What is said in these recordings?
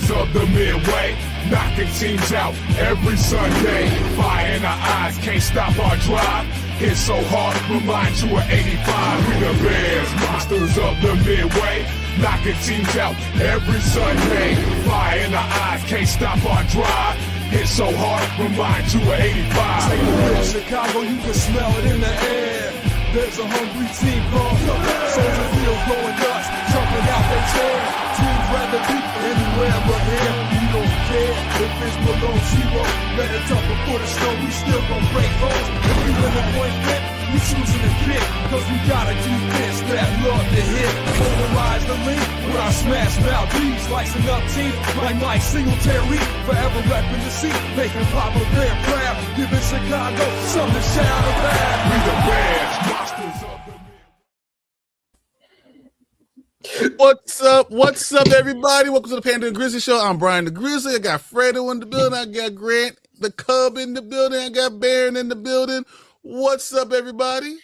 monsters of the Midway, knocking teams out every Sunday. Fire in our eyes, can't stop our drive. Hit so hard, remind you of 85. We the Bears, monsters of the Midway, knocking teams out every Sunday. Fire in our eyes, can't stop our drive. Hit so hard, remind you of 85. Take a real Chicago, you can smell it in the air. There's a hungry team called the Soldier Field going nuts, jumping out their chair. Teams rather be anywhere but here. We don't care if it's below zero. Let it tough before the snow, we still gon' break holes. If we win the point flip, we choosing to kick, cause we got a defense that love to hit. Polarize the link when I smash mouth beats, slicing up teeth like Mike Singletary. Forever repping the seat, making Papa Bear proud, giving Chicago something to shout about. We the Bears, monsters of the What's up, everybody? Welcome to the Panda and Grizzly Show. I'm Brian the Grizzly. I got Fredo in the building. I got Grant the Cub in the building. I got Baron in the building. What's up, everybody?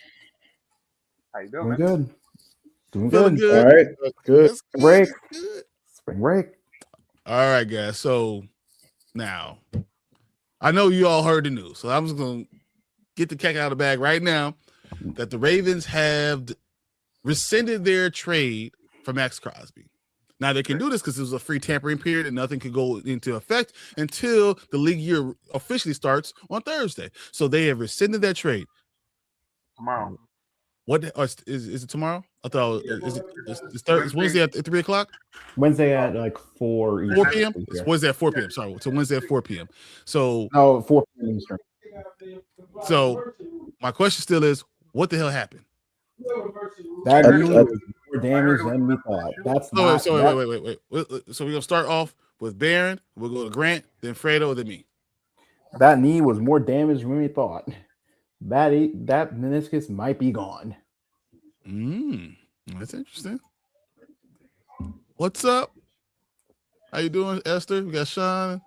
How you doing? Doing Feeling good. good. All right. Good. Break. Good. Spring break. All right, guys. So now, I know you all heard the news, so I'm just going to get the cat out of the bag right now that the Ravens have rescinded their trade for Maxx Crosby. Now, they can do this because it was a free tampering period and nothing could go into effect until the league year officially starts on Thursday. So they have rescinded that trade. Tomorrow. What is it tomorrow? I thought it's Wednesday at 3 o'clock? Wednesday at like 4 4 p.m. It's Wednesday at 4 p.m. Sorry. So Wednesday at 4 p.m. So 4 p.m. Eastern. So my question still is, what the hell happened? That knee was more damage than we thought. That's wait. So we're gonna start off with Baron, we'll go to Grant, then Fredo, then me. That knee was more damaged than we thought. That meniscus might be gone. That's interesting. What's up? How you doing, Esther? We got Sean,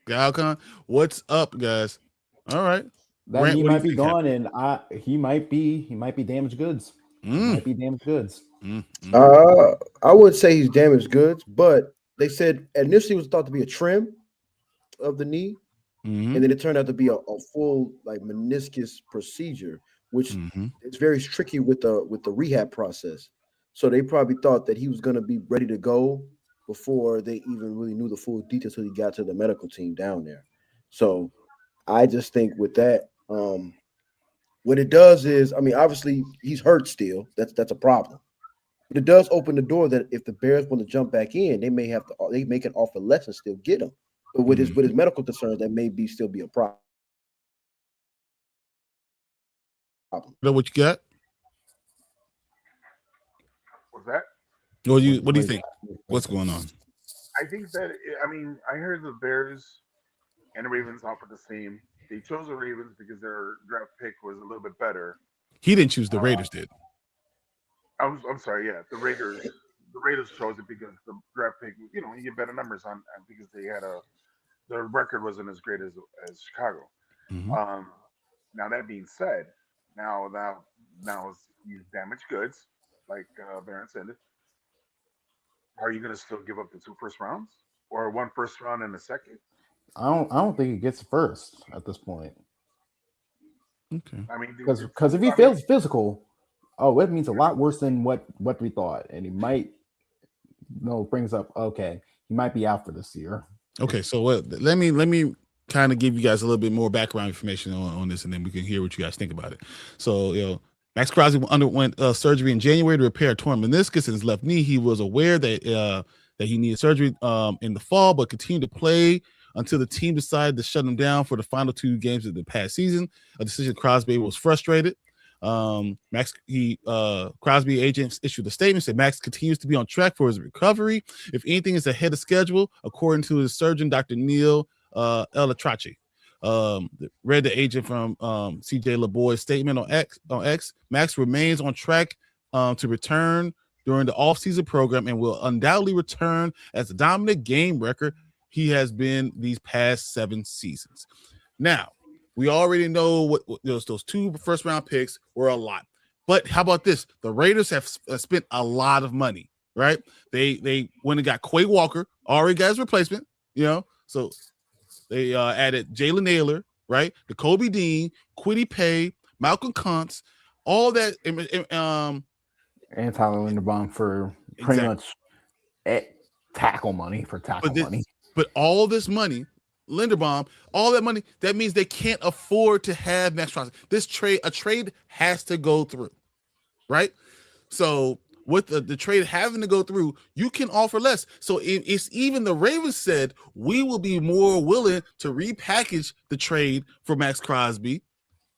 got Alcon. What's up, guys? All right. That Grant, knee might be gone, and he might be damaged goods. Might be damaged goods. I would say he's damaged goods, but they said initially it was thought to be a trim of the knee, and then it turned out to be a full like meniscus procedure, which is very tricky with the rehab process. So they probably thought that he was going to be ready to go before they even really knew the full details until he got to the medical team down there. So I just think with that, what it does is, I mean, obviously he's hurt still. That's a problem. But it does open the door that if the Bears want to jump back in, they may make an offer less and still get him. But with his medical concerns, that may still be a problem. Know what you got? What's that? What do you think? What's going on? I think that, I mean, I heard the Bears and the Ravens offered the same. They chose the Ravens because their draft pick was a little bit better. He didn't choose, the Raiders did. I'm sorry, yeah. The Raiders chose it because the draft pick, you get better numbers on because they had their record wasn't as great as Chicago. Now that being said, now he's damaged goods, like Baron said. Are you going to still give up the 2 first rounds or 1 first round and a second? I don't think he gets first at this point. Okay. I mean, because if he fails physical, it means a lot worse than what we thought, and he might. Brings up he might be out for this year. Okay, so let me kind of give you guys a little bit more background information on this, and then we can hear what you guys think about it. So, Maxx Crosby underwent surgery in January to repair a torn meniscus in his left knee. He was aware that he needed surgery in the fall, but continued to play until the team decided to shut him down for the final 2 games of the past season. A decision Crosby was frustrated. Crosby agents issued a statement, said Maxx continues to be on track for his recovery. If anything is ahead of schedule, according to his surgeon, Dr. Neil Elatrache. Read the agent from CJ LeBoy's statement on X. Maxx remains on track to return during the offseason program and will undoubtedly return as a dominant game record he has been these past 7 seasons. Now, we already know what those 2 first-round picks were a lot. But how about this? The Raiders have spent a lot of money, right? They went and got Quay Walker, already got his replacement, so they added Jalen Naylor, right? The Kobe Dean, Kwity Paye, Malcolm Kuntz, all that, and Tyler Linderbaum for pretty much tackle money. But all this money, Linderbaum, all that money, that means they can't afford to have Maxx Crosby. A trade has to go through, right? So with the trade having to go through, you can offer less. So it's even the Ravens said, we will be more willing to repackage the trade for Maxx Crosby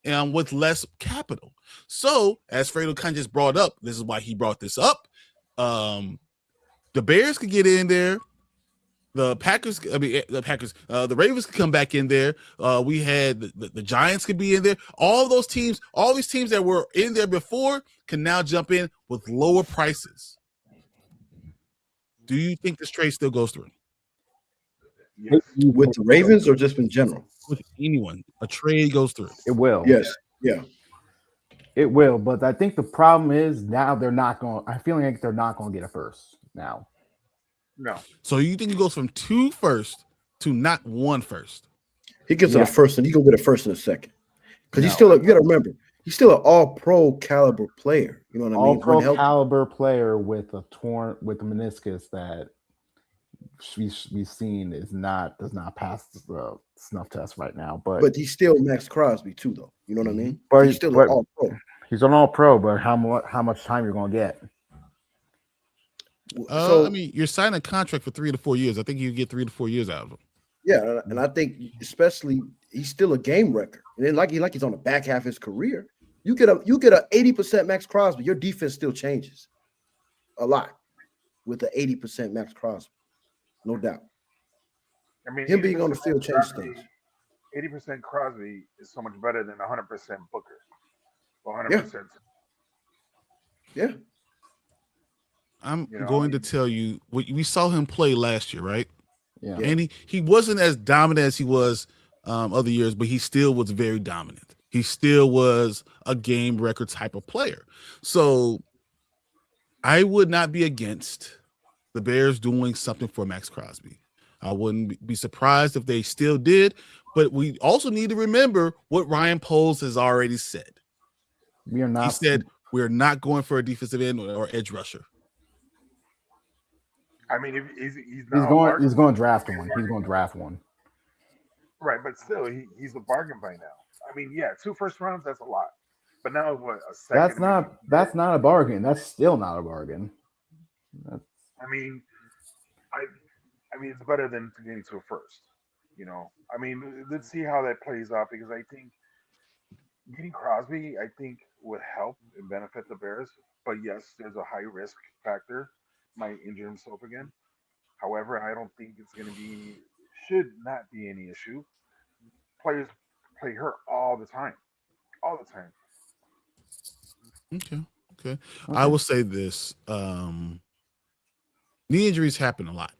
with less capital. So as Fredo kind of just brought up, this is why he brought this up. The Bears could get in there. The Ravens could come back in there. We had the Giants could be in there. All these teams that were in there before can now jump in with lower prices. Do you think this trade still goes through? Yes. With the Ravens or just in general? With anyone, a trade goes through. It will. Yes. Yeah. It will, but I think the problem is now they're not going. I feel like they're not going to get a first now. No. So you think he goes from 2 first to not 1 first? He gets a first, and he gonna get a first and a second. Because he's still. You got to remember, he's still an all-pro caliber player. You know what I mean? All-pro caliber player with a meniscus that we've seen does not pass the snuff test right now. But he's still Maxx Crosby too, though. You know what I mean? But he's still an all-pro. He's an all-pro, but how much time you're going to get? You're signing a contract for 3 to 4 years. I think you get 3 to 4 years out of him. Yeah, and I think especially he's still a game wrecker. And then like he's on the back half of his career. You get a 80% Maxx Crosby, your defense still changes a lot with the 80% Maxx Crosby, no doubt. I mean, him being on the field changes things. 80% Crosby is so much better than 100% Booker. 100%. Yeah. I'm going to tell you, we saw him play last year, right? Yeah. And he wasn't as dominant as he was other years, but he still was very dominant. He still was a game record type of player. So I would not be against the Bears doing something for Maxx Crosby. I wouldn't be surprised if they still did, but we also need to remember what Ryan Poles has already said. He said, we're not going for a defensive end or edge rusher. I mean, if he's going to draft one. He's going to draft one. Right, but still, he's a bargain by now. I mean, 2 first rounds, that's a lot. But now what? A second? That's not a bargain. That's still not a bargain. I mean, it's better than getting to a first. I mean, let's see how that plays out because I think getting Crosby, would help and benefit the Bears. But yes, there's a high risk factor. Might injure himself again. However, I don't think it's should not be any issue. Players play hurt all the time. Okay. I will say this: knee injuries happen a lot,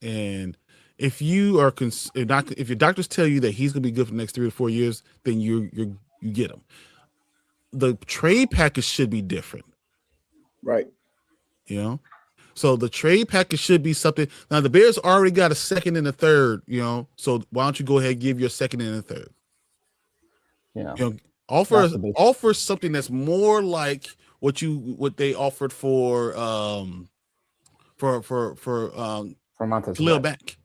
and if you are if your doctors tell you that he's going to be good for the next 3 to 4 years, then you get him. The trade package should be different, right? So the trade package should be something. Now the Bears already got a second and a third, so why don't you go ahead and give your second and a third? Yeah. Offer something that's more like what they offered for Montez Khalil Mack.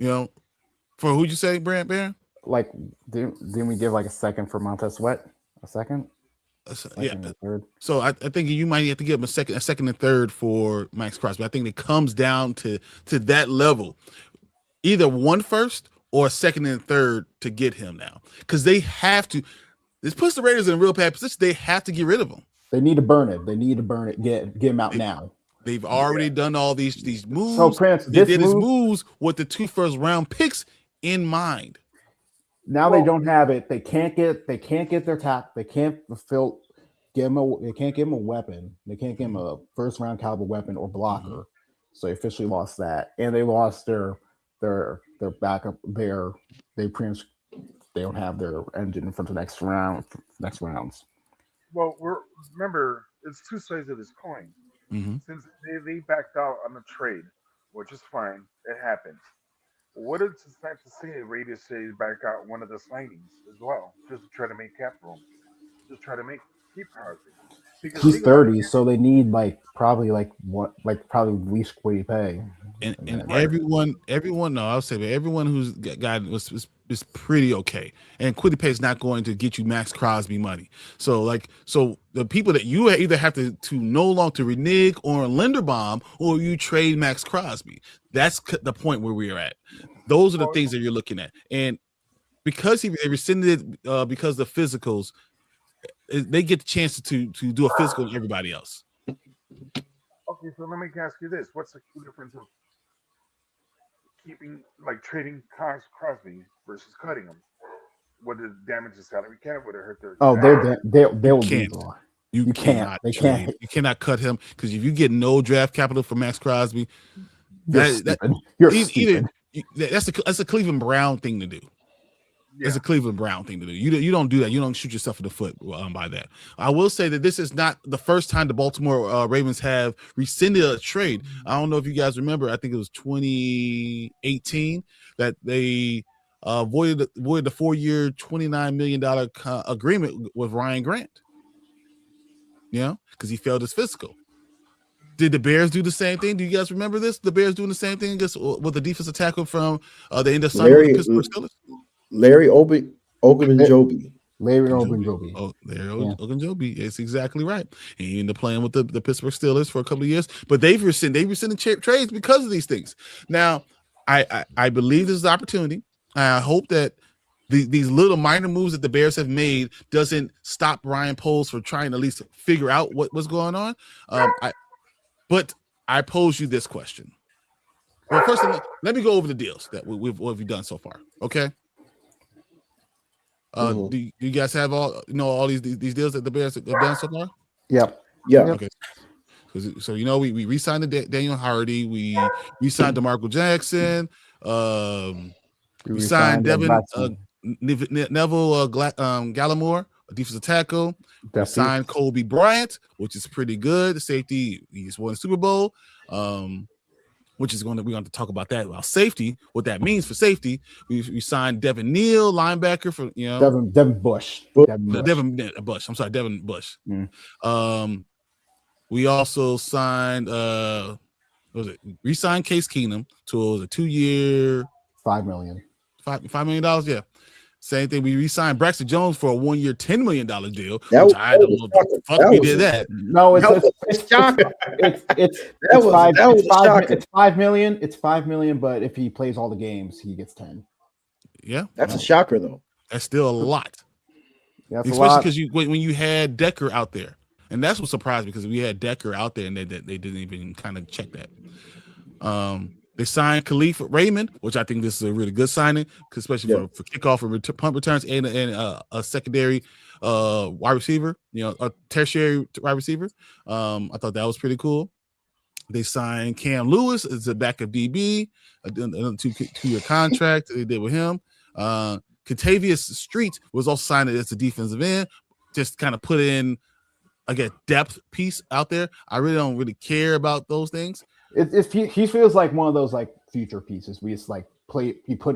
For who'd you say, Brant Bear? Like didn't we give like a second for Montez Sweat? A second? Third. So I think you might have to give him a second and third for Maxx Crosby. I think it comes down to that level, either 1 first or a second and third to get him now, because they have to. This puts the Raiders in a real bad position. They have to get rid of him. They need to burn it. Get him out now. They've already done all these moves. So Prince, they did his moves with the 2 first round picks in mind. Now they don't have it. They can't get their tap. They can't give him a weapon. They can't give him a first round caliber weapon or blocker. Mm-hmm. So they officially lost that, and they lost their backup. They don't have their engine for the next rounds. Well, remember, it's 2 sides of this coin. Since they backed out on the trade, which is fine, it happens. What is it sad to say Raiders say back out one of the signings as well, just to try to make cap room, just try to keep Crosby because He's think about it. 30, so they need probably least Quiddy pay. And everyone, no, I'll say, but everyone who's got is pretty okay. And Quiddy Pay is not going to get you Maxx Crosby money. So the people that you either have to no longer renege or Linderbaum, or you trade Maxx Crosby. That's the point where we are at. Those are the things that you're looking at. And because they rescinded because of the physicals, they get the chance to do a physical with everybody else. Okay, so let me ask you this: what's the difference of trading Crosby versus cutting him? Would it damage the salary cap? Would it hurt their? Oh, they'll be gone. You can't. They can't. You cannot cut him because if you get no draft capital for Maxx Crosby, you're stupid. That's a Cleveland Brown thing to do. Yeah. It's a Cleveland Brown thing to do. You don't do that. You don't shoot yourself in the foot by that. I will say that this is not the first time the Baltimore Ravens have rescinded a trade. I don't know if you guys remember. I think it was 2018 that they voided the 4-year, $29 million agreement with Ryan Grant. Because he failed his physical. Did the Bears do the same thing? Do you guys remember this? The Bears doing the same thing with the defensive tackle from the end of summer with the Pittsburgh Steelers? Larry Ogunjobi. Larry Ogunjobi. Oh, Larry Ogunjobi. It's exactly right. And he ended up playing with the Pittsburgh Steelers for a couple of years. But they've rescinded trades because of these things. Now, I believe this is an opportunity. I hope that these little minor moves that the Bears have made doesn't stop Ryan Poles from trying to at least figure out what's going on. But I pose you this question. Well, first, let me go over the deals that we've done so far. Okay. Do you guys have all these deals that the Bears have done so far? Yep. Yeah. Okay. So we re-signed Daniel Hardy, we re-signed DeMarco Jackson, we signed Devin Neville Gallimore, a defensive tackle. We signed Coby Bryant, which is pretty good. The safety, he's won the Super Bowl. Which is we're going to talk about that. Well, safety, what that means for safety. We signed Devin Neal, linebacker for Devin Bush. Devin Bush. I'm sorry, Devin Bush. We also signed we signed Case Keenum to a 2-year $5 million. $5 million, yeah. Same thing. We re-signed Braxton Jones for a 1-year, $10 million deal. I don't know what the fuck we did that. No, it's shocking. It's $5 million. It's $5 million, but if he plays all the games, he gets 10. Yeah, that's a shocker, though. That's still a lot. That's especially because when you had Decker out there, and that's what surprised me because we had Decker out there and they didn't even kind of check that. They signed Kalif Raymond, which I think this is a really good signing, especially for kickoff and punt returns and a secondary wide receiver, a tertiary wide receiver. I thought that was pretty cool. They signed Cam Lewis as a backup DB, another 2-year contract they did with him. Kentavius Street was also signed as a defensive end, just kind of put in a depth piece out there. I really don't care about those things. He feels like one of those future pieces. We just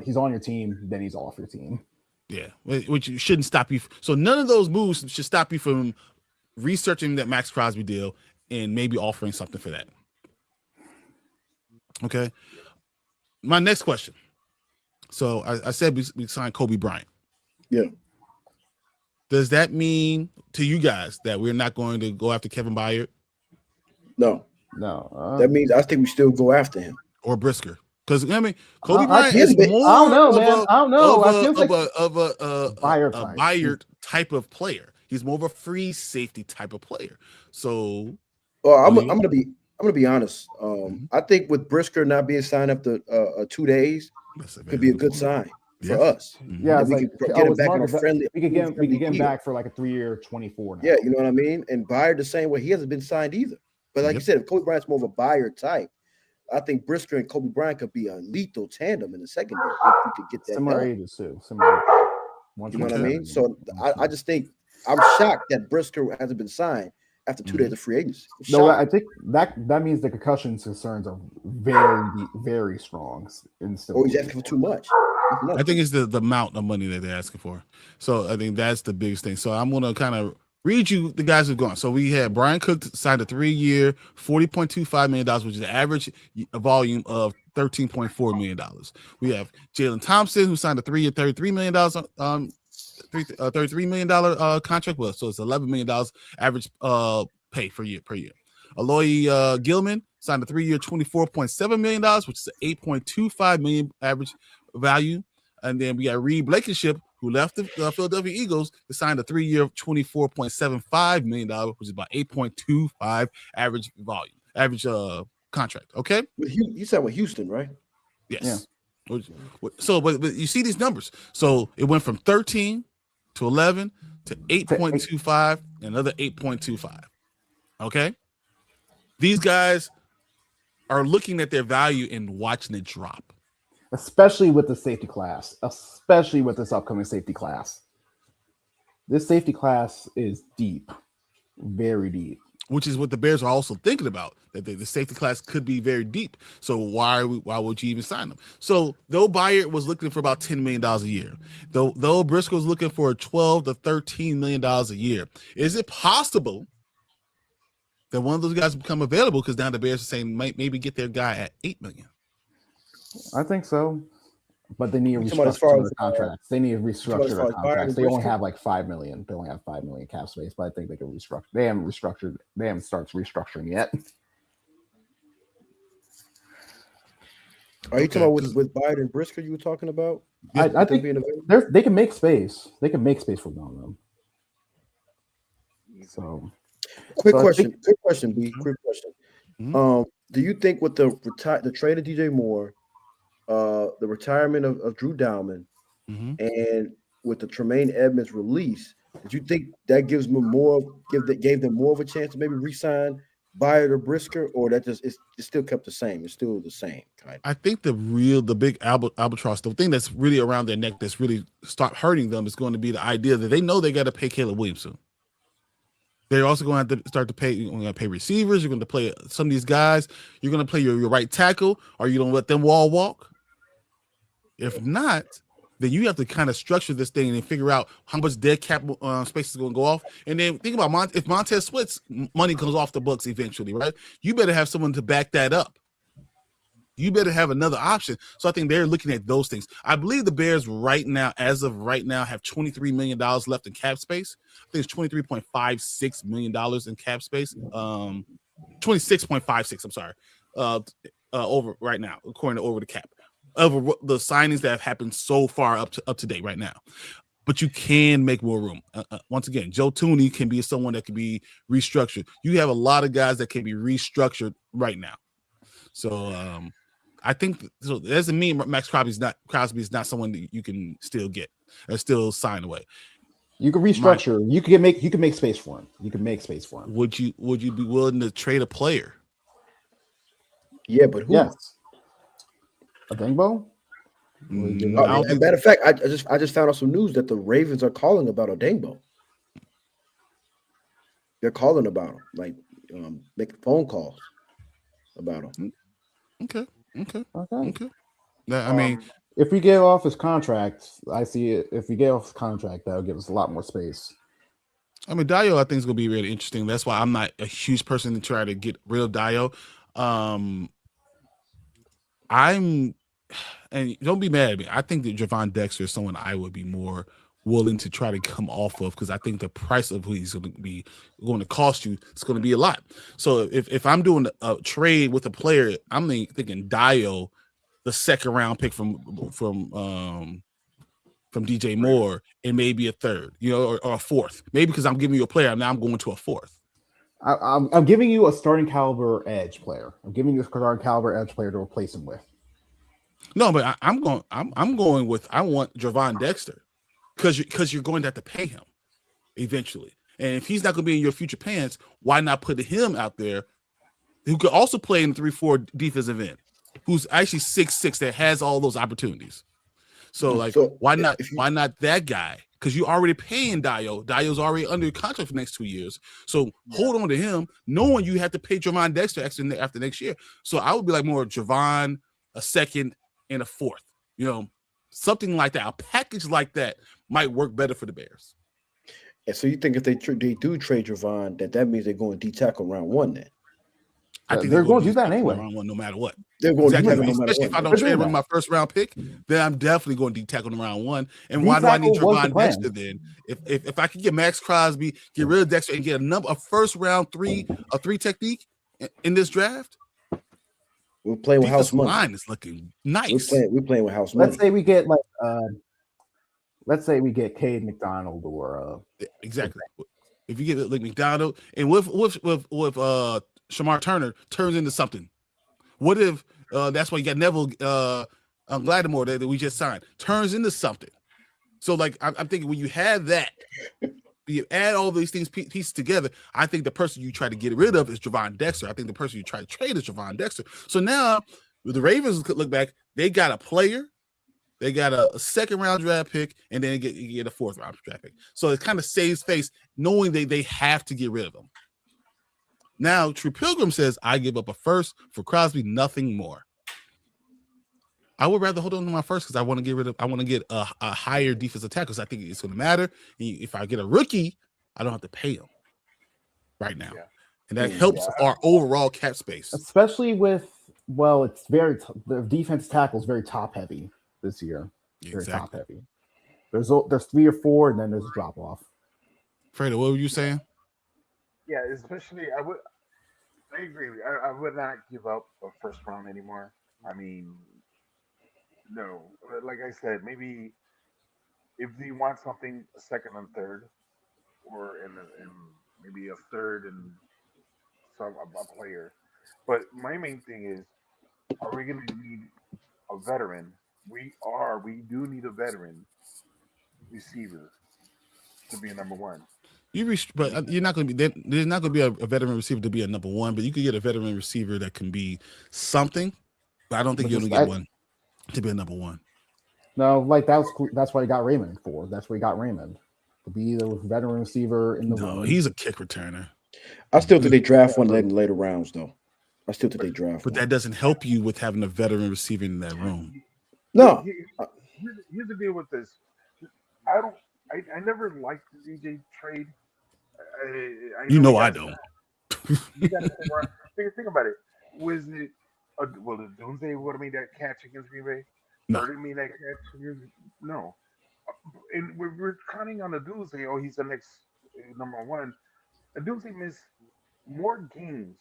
he's on your team, then he's off your team. Yeah, which shouldn't stop you. So none of those moves should stop you from researching that Maxx Crosby deal and maybe offering something for that. Okay. My next question. So I said we signed Coby Bryant. Yeah. Does that mean to you guys that we're not going to go after Kevin Byard? No. That means I think we still go after him or Brisker, because Coby Bryant is more. I don't know, man. I don't know. Of a Byard type of player. He's more of a free safety type of player. So, I'm gonna be honest. I think with Brisker not being signed after 2 days could be a good sign for us. Yeah, we could get him back on a friendly. We could get him back for a 3-year, 24. Now. Yeah, you know what I mean. And Byard the same way. He hasn't been signed either. But like you said, if Coby Bryant's more of a Byard type, I think Brisker and Coby Bryant could be a lethal tandem in the secondary if we could get that. Similar done. Ages too. You know what I mean? So I just think I'm shocked that Brisker hasn't been signed after 2 days of free agency. No, I think that means the concussion concerns are very strong. Or he's asking for too much. I think it's the amount of money that they're asking for. So I think that's the biggest thing. So I'm going to kind of read you the guys who've gone. So we had Brian Cook signed a 3-year, $40.25 million, which is an average volume of $13.4 million. We have Jalen Thompson, who signed a 3-year, $33 million $33 million contract. Well, so it's $11 million average pay per year. Aloy Gilman signed a 3-year, $24.7 million, which is an $8.25 million average value. And then we got Reed Blankenship, who left the Philadelphia Eagles, to sign a 3-year, $24.75 million, which is about 8.25 average contract. Okay. You said with Houston, right? Yes. Yeah. So, but you see these numbers. So it went from 13 to 11 to 8.25 and another 8.25. Okay. These guys are looking at their value and watching it drop. Especially with the safety class, especially with this upcoming safety class. This safety class is deep, very deep. Which is what the Bears are also thinking about, that the safety class could be very deep. So why would you even sign them? So though Byard was looking for about $10 million a year, though Briscoe was looking for $12 to $13 million a year, is it possible that one of those guys become available? Because now the Bears are saying maybe get their guy at $8 million. I think so, but they need to restructure the contracts. They need to restructure the contracts. They only have like $5 million. They only have $5 million cap space, but I think they can restructure. They haven't restructured. They haven't started restructuring yet. Are you talking about with Byard and Briscoe you were talking about? I think they can make space. They can make space for one of them. So, quick question, B. Quick question. Mm-hmm. Do you think with the trade of DJ Moore, the retirement of Drew Dowman, and with the Tremaine Edmonds release, did you think that gave them more of a chance to maybe re-sign Byard or Briscoe, or that it's still kept the same? It's still the same kind. I think the big albatross, the thing that's really around their neck that's really start hurting them is going to be the idea that they know they got to pay Caleb Williamson. They're also going to have to start to pay. You're going to pay receivers. You're going to play some of these guys. You're going to play your right tackle, or you don't let them wall walk. If not, then you have to kind of structure this thing and figure out how much dead cap space is going to go off. And then think about if Montez Sweat's money comes off the books eventually, right? You better have someone to back that up. You better have another option. So I think they're looking at those things. I believe the Bears as of right now, have $23 million left in cap space. I think it's $23.56 million in cap space. 26.56, I'm sorry. Over right now, according to Over the Cap. Over the signings that have happened so far up to date right now. But you can make more room. Once again, Joe Thuney can be someone that can be restructured. You have a lot of guys that can be restructured right now. So I think so. That doesn't mean Maxx Crosby is not someone that you can still get or still sign away. You can restructure. You can make space for him. You can make space for him. Would you be willing to trade a player? Yeah, but who? Yes. A Dingbo? Matter of fact, I just found out some news that the Ravens are calling about a Dingbo. They're calling about him, like making phone calls about him. Okay. I mean, if we get off his contract, I see it. If we get off his contract, that'll give us a lot more space. I mean, Dio, I think is going to be really interesting. That's why I'm not a huge person to try to get rid of Dio. And don't be mad at me. I think that Javon Dexter is someone I would be more willing to try to come off of, because I think the price of who he's going to cost you, it's going to be a lot. So if I'm doing a trade with a player, I'm thinking Dio, the second round pick from DJ Moore, and maybe a third, or a fourth, maybe because I'm giving you a player. Now I'm going to a fourth. I'm giving you a starting caliber edge player. I'm giving you a starting caliber edge player to replace him with. No, but I'm going with, I want Javon Dexter, because you're going to have to pay him eventually. And if he's not going to be in your future plans, why not put him out there who could also play in 3-4 defensive end, who's actually 6'6", that has all those opportunities. So why not that guy? Because you're already paying Dio. Dio's already under contract for the next 2 years. So hold on to him, knowing you have to pay Javon Dexter after next year. So I would be like more Javon, a second, and a fourth. Something like that. A package like that might work better for the Bears. And so you think if they do trade Javon, that means they're going to D-tackle round 1 then? I think they're going to do that anyway. Round 1, no matter what. They're going to do that especially if I don't trade with my first round pick, then I'm definitely going to D-tackle in round 1. And why do I need Javon Dexter then? If I could get Maxx Crosby, get rid of Dexter, and get a first round 3 technique in this draft, we're playing with house money. Line is looking nice. We're playing with house money. Let's say we get Cade McDonald or exactly. If you get like McDonald and with Shamar Turner turns into something. What if that's why you got Neville Gallimore that we just signed turns into something? So I'm thinking when you have that, you add all these things pieces together. I think the person you try to get rid of is Javon Dexter. I think the person you try to trade is Javon Dexter. So now the Ravens could look back. They got a player, they got a second round draft pick, and then you get a fourth round draft pick. So it kind of saves face knowing they have to get rid of them. Now, True Pilgrim says, I give up a first for Crosby, nothing more. I would rather hold on to my first because I want to get a higher defensive tackle because I think it's going to matter. If I get a rookie, I don't have to pay him right now. Yeah. And that helps our overall cap space. Especially with, it's the defense tackle is very top heavy this year. Very top heavy. There's 3 or 4, and then there's a drop off. Fredo, what were you saying? Yeah, especially I agree. I would not give up a first round anymore. I mean, no. Like I said, maybe if you want something, a second and third, or in maybe a third and a player. But my main thing is, are we going to need a veteran? We do need a veteran receiver to be a number 1. But you're not going to be. There's not going to be a veteran receiver to be a number 1. But you could get a veteran receiver that can be something. But I don't think you're going to get one to be a number 1. No, that's what he got Raymond for. That's what he got Raymond to be the veteran receiver in the room. No, he's a kick returner. I still think they draft one in later rounds, though. I still think they draft. But that doesn't help you with having a veteran receiver in that room. No. Here's the deal with this. I never liked the DJ trade. I don't. You got to think about it. Was it the Doomsday would have made that catch against Green Bay? No. Or did he made that catch against? No. And we're counting on the Doomsday. Oh, he's the next number 1. The Doomsday missed more games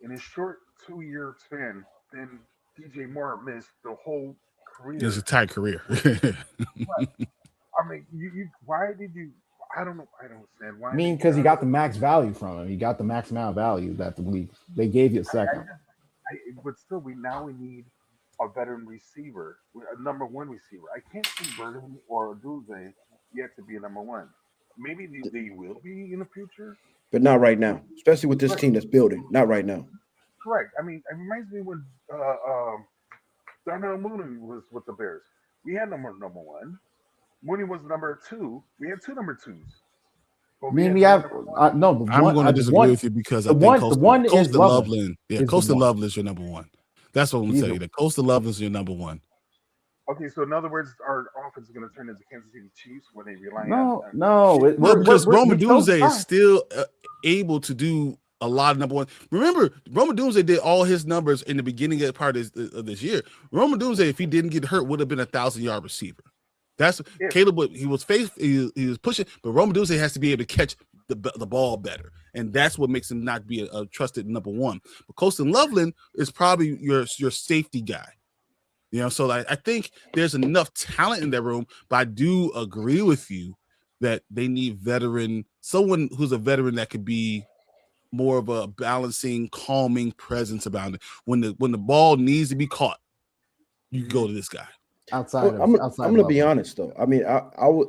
in his short 2-year span than DJ Moore missed the whole career. His entire career. I mean, why did you? I don't know. I don't understand why. I mean, because you got the max value from him. You got the max amount of value that they gave you a second. But still, we need a veteran receiver, a number 1 receiver. I can't see Burden or Doomsday yet to be a number 1. Maybe they will be in the future, but not right now. Especially with this team that's building. Not right now. Correct. I mean, it reminds me when Darnell Mooney was with the Bears. We had number 1. Mooney was number 2. We had 2 number 2s. I mean, we have no. I'm going to disagree with you because I think Coastal Loveland. Yeah, Coastal Loveland is your number 1. That's what I'm saying. That Coastal Loveland is your number 1. Okay, so in other words, our offense is going to turn into Kansas City Chiefs when they rely on. Because Roman Doomsday is still able to do a lot of number 1. Remember, Roman Doomsday did all his numbers in the beginning of part of this year. Roman Doomsday, if he didn't get hurt, would have been a 1,000-yard receiver. That's Caleb. He was pushing, but Roman Doomsday has to be able to catch the ball better, and that's what makes him not be a trusted number 1. But Coastal Loveland is probably your safety guy. So I think there's enough talent in that room, but I do agree with you that they need someone who's a veteran that could be more of a balancing, calming presence about it. When the ball needs to be caught, you go to this guy. I'm going to be honest though. I mean, I would.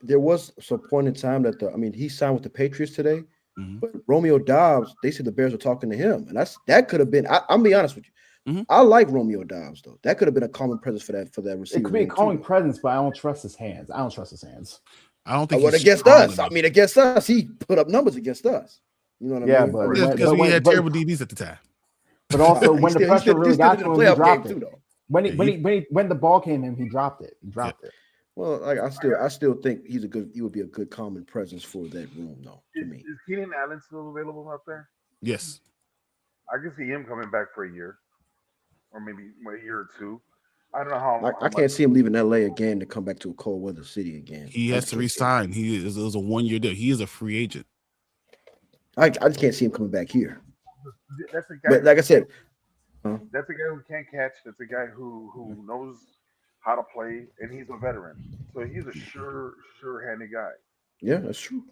There was some point in time that he signed with the Patriots today, but Romeo Doubs, they said the Bears were talking to him, and that could have been. I'm gonna be honest with you. I like Romeo Dobbs though. That could have been a common presence for that receiver. It could be a calming presence, but I don't trust his hands. I don't trust his hands. I don't think he's against us. I mean, against us, he put up numbers against us. You know what I mean? Yeah, because we had terrible DBs at the time. But also, when the pressure really got to him, he dropped it. When the ball came in, he dropped it. He dropped it. Well, I still think he would be a good common presence for that room, though. To me, is Keenan Allen still available out there? Yes, I can see him coming back for a year, or maybe a year or two. I don't know how. I can't see him leaving LA again to come back to a cold weather city again. He has to resign. It was a 1-year deal. He is a free agent. I just can't see him coming back here. That's a guy. But like I said, that's a guy who can't catch. That's a guy who knows how to play, and he's a veteran. So he's a sure-handed guy. Yeah, that's true.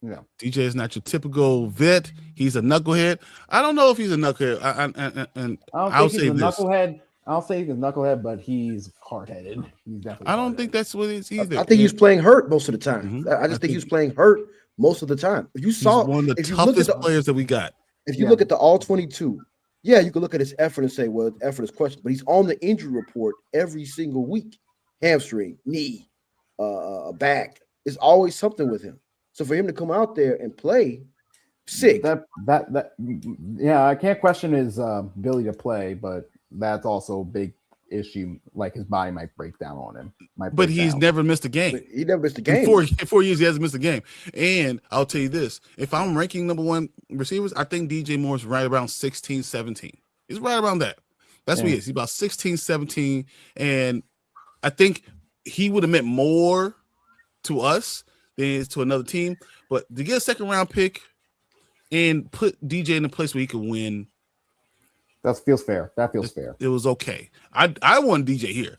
Yeah, DJ is not your typical vet. He's a knucklehead. I don't know if he's a knucklehead. I'll say this. Knucklehead. I'll say he's a knucklehead, but he's hard-headed. He's definitely. I don't think that's what it's either. I think he's playing hurt most of the time. I just think he was playing hurt most of the time. If you saw one of the toughest players that we got. If you look at the all 22, yeah, you can look at his effort and say, well, effort is questionable, but he's on the injury report every single week. Hamstring, knee, back. It's always something with him. So for him to come out there and play, sick. Yeah, I can't question his ability to play, but that's also a big issue. Like his body might break down on him. But he's never missed a game. He never missed a game. In 4 years, he hasn't missed a game. And I'll tell you this: if I'm ranking number one receivers, I think DJ Moore's right around 16, 17. He's right around that. That's what he is. He's about 16, 17. And I think he would have meant more to us than to another team. But to get a second round pick and put DJ in a place where he could win. That feels fair. That feels fair. It was okay. I wanted DJ here.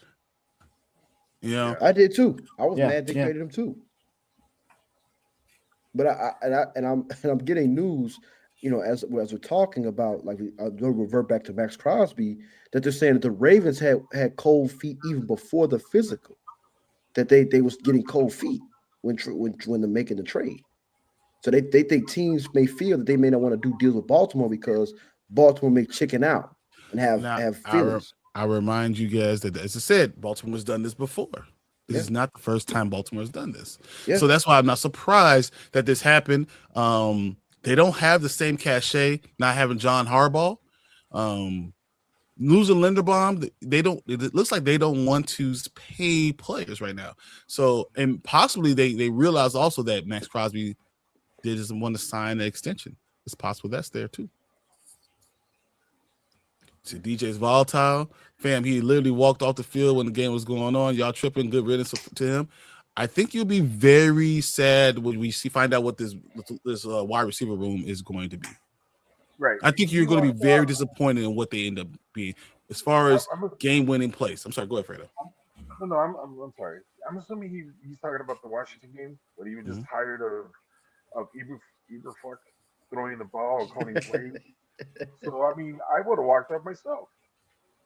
You know, I did too. I was mad they traded him too. But I'm getting news, you know, as we're talking about, like I'll revert back to Maxx Crosby, that they're saying that the Ravens had cold feet even before the physical, that they was getting cold feet when they're making the trade. So they think teams may feel that they may not want to do deals with Baltimore because Baltimore may chicken out and have feelings. I remind you guys that, as I said, Baltimore's done this before. This is not the first time Baltimore's done this. Yeah. So that's why I'm not surprised that this happened. They don't have the same cachet, not having John Harbaugh. Losing Linderbaum, it looks like they don't want to pay players right now. So, and possibly they realize also that Maxx Crosby doesn't want to sign an extension. It's possible that's there too. So DJ's volatile. Fam, he literally walked off the field when the game was going on. Y'all tripping, good riddance to him. I think you'll be very sad when we find out what this wide receiver room is going to be. Right. I think you're going to be very disappointed in what they end up being as far as game-winning plays. I'm sorry, go ahead, Fredo. No, I'm sorry. I'm assuming he's talking about the Washington game, when he was just tired of Eberflus throwing the ball or calling plays. So I mean, I would have walked up myself.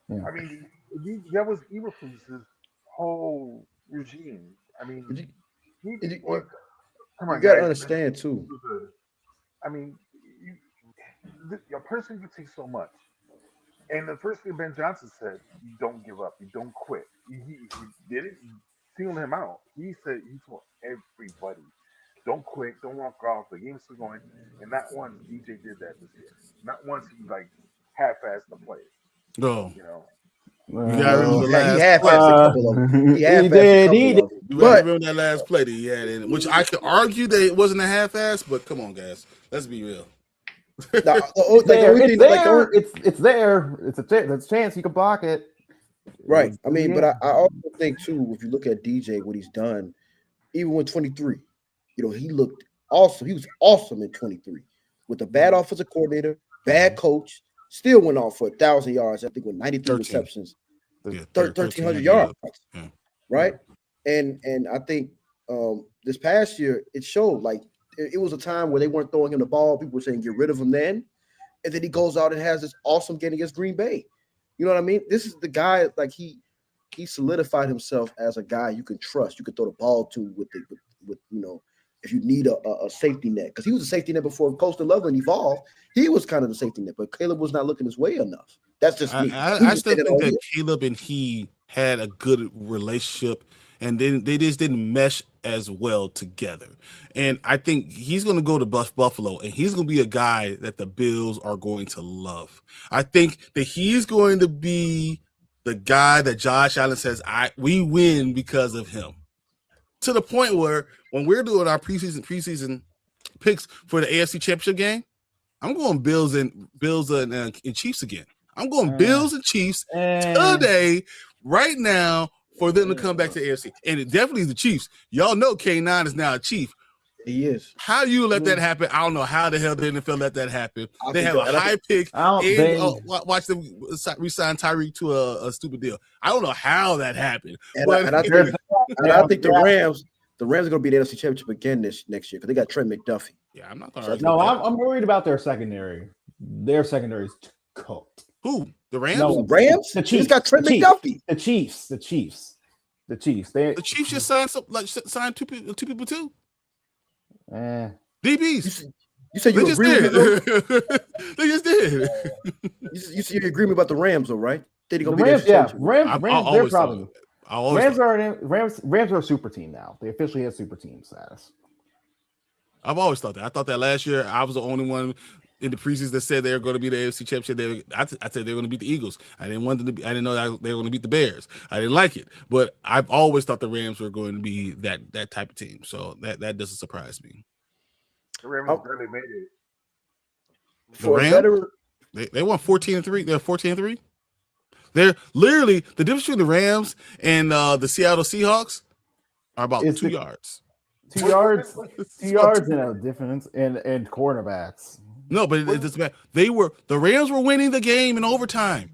Yeah. I mean, that was Eberflus's whole regime. I mean, come on, you gotta understand too. I mean, a person can take so much. And the first thing Ben Johnson said, you don't give up, you don't quit. He did it, he sealed him out. He told everybody, don't quit, don't walk off, the game's still going. And not once DJ did that this year. Not once he half-assed the play. No. You know. You gotta remember the last he half-assed a couple of them. He did. You gotta remember that last play that he had in it, which I could argue that it wasn't a half-ass, but come on, guys. Let's be real. It's there. It's there. It's a chance you can block it. Right. I mean, but I also think too, if you look at DJ, what he's done, even with 23, you know, he looked awesome. He was awesome in 23 with a bad offensive coordinator, bad coach, still went off for 1,000 yards. I think with 93 receptions, 1,300 yards. Yeah. Right. And I think this past year it showed like it was a time where they weren't throwing him the ball. People were saying get rid of him then, and then he goes out and has this awesome game against Green Bay. You know what I mean? This is the guy, like he solidified himself as a guy you can trust. You can throw the ball to with you know, if you need a safety net, because he was a safety net before Coastal Loveland evolved. He was kind of the safety net, but Caleb was not looking his way enough. That's just me. I still think that Caleb and he had a good relationship, and then they just didn't mesh as well together. And I think he's going to go to Buffalo, and he's going to be a guy that the Bills are going to love. I think that he's going to be the guy that Josh Allen says, we win because of him. To the point where when we're doing our preseason picks for the AFC Championship game, I'm going Bills and Chiefs again. I'm going Bills and Chiefs today, right now, for them to come back to the AFC. And it definitely is the Chiefs. Y'all know K9 is now a Chief. He is. How you let that happen? I don't know how the hell the NFL let that happen. They have a high pick and watch them resign Tyreek to a stupid deal. I don't know how that happened. And I think the Rams are going to be the NFC Championship again next year because they got Trent McDuffie. Yeah, I'm not going to. No, I'm worried about their secondary. Their secondary is cooked. Who? The Rams? No, the Rams? The Chiefs. He's got Trent McDuffie. The Chiefs. The Chiefs just signed two people too. DBs. You said you agree with me? They just did. You see, you agree with me about the Rams, though, right? The Rams, yeah. Rams, they're probably. Rams are a super team now. They officially have super team status. I've always thought that. I thought that last year I was the only one in the preseason that said they were going to be the AFC Championship. I said they were going to beat the Eagles. I didn't want them to be. I didn't know that they were going to beat the Bears. I didn't like it, but I've always thought the Rams were going to be that type of team. So that doesn't surprise me. The Rams barely made it. The Rams, they won 14-3. They're 14-3. They're literally the difference between the Rams and the Seattle Seahawks are about 2 yards. 2 yards, 2 yards and a difference in cornerbacks. No, but it doesn't matter. The Rams were winning the game in overtime.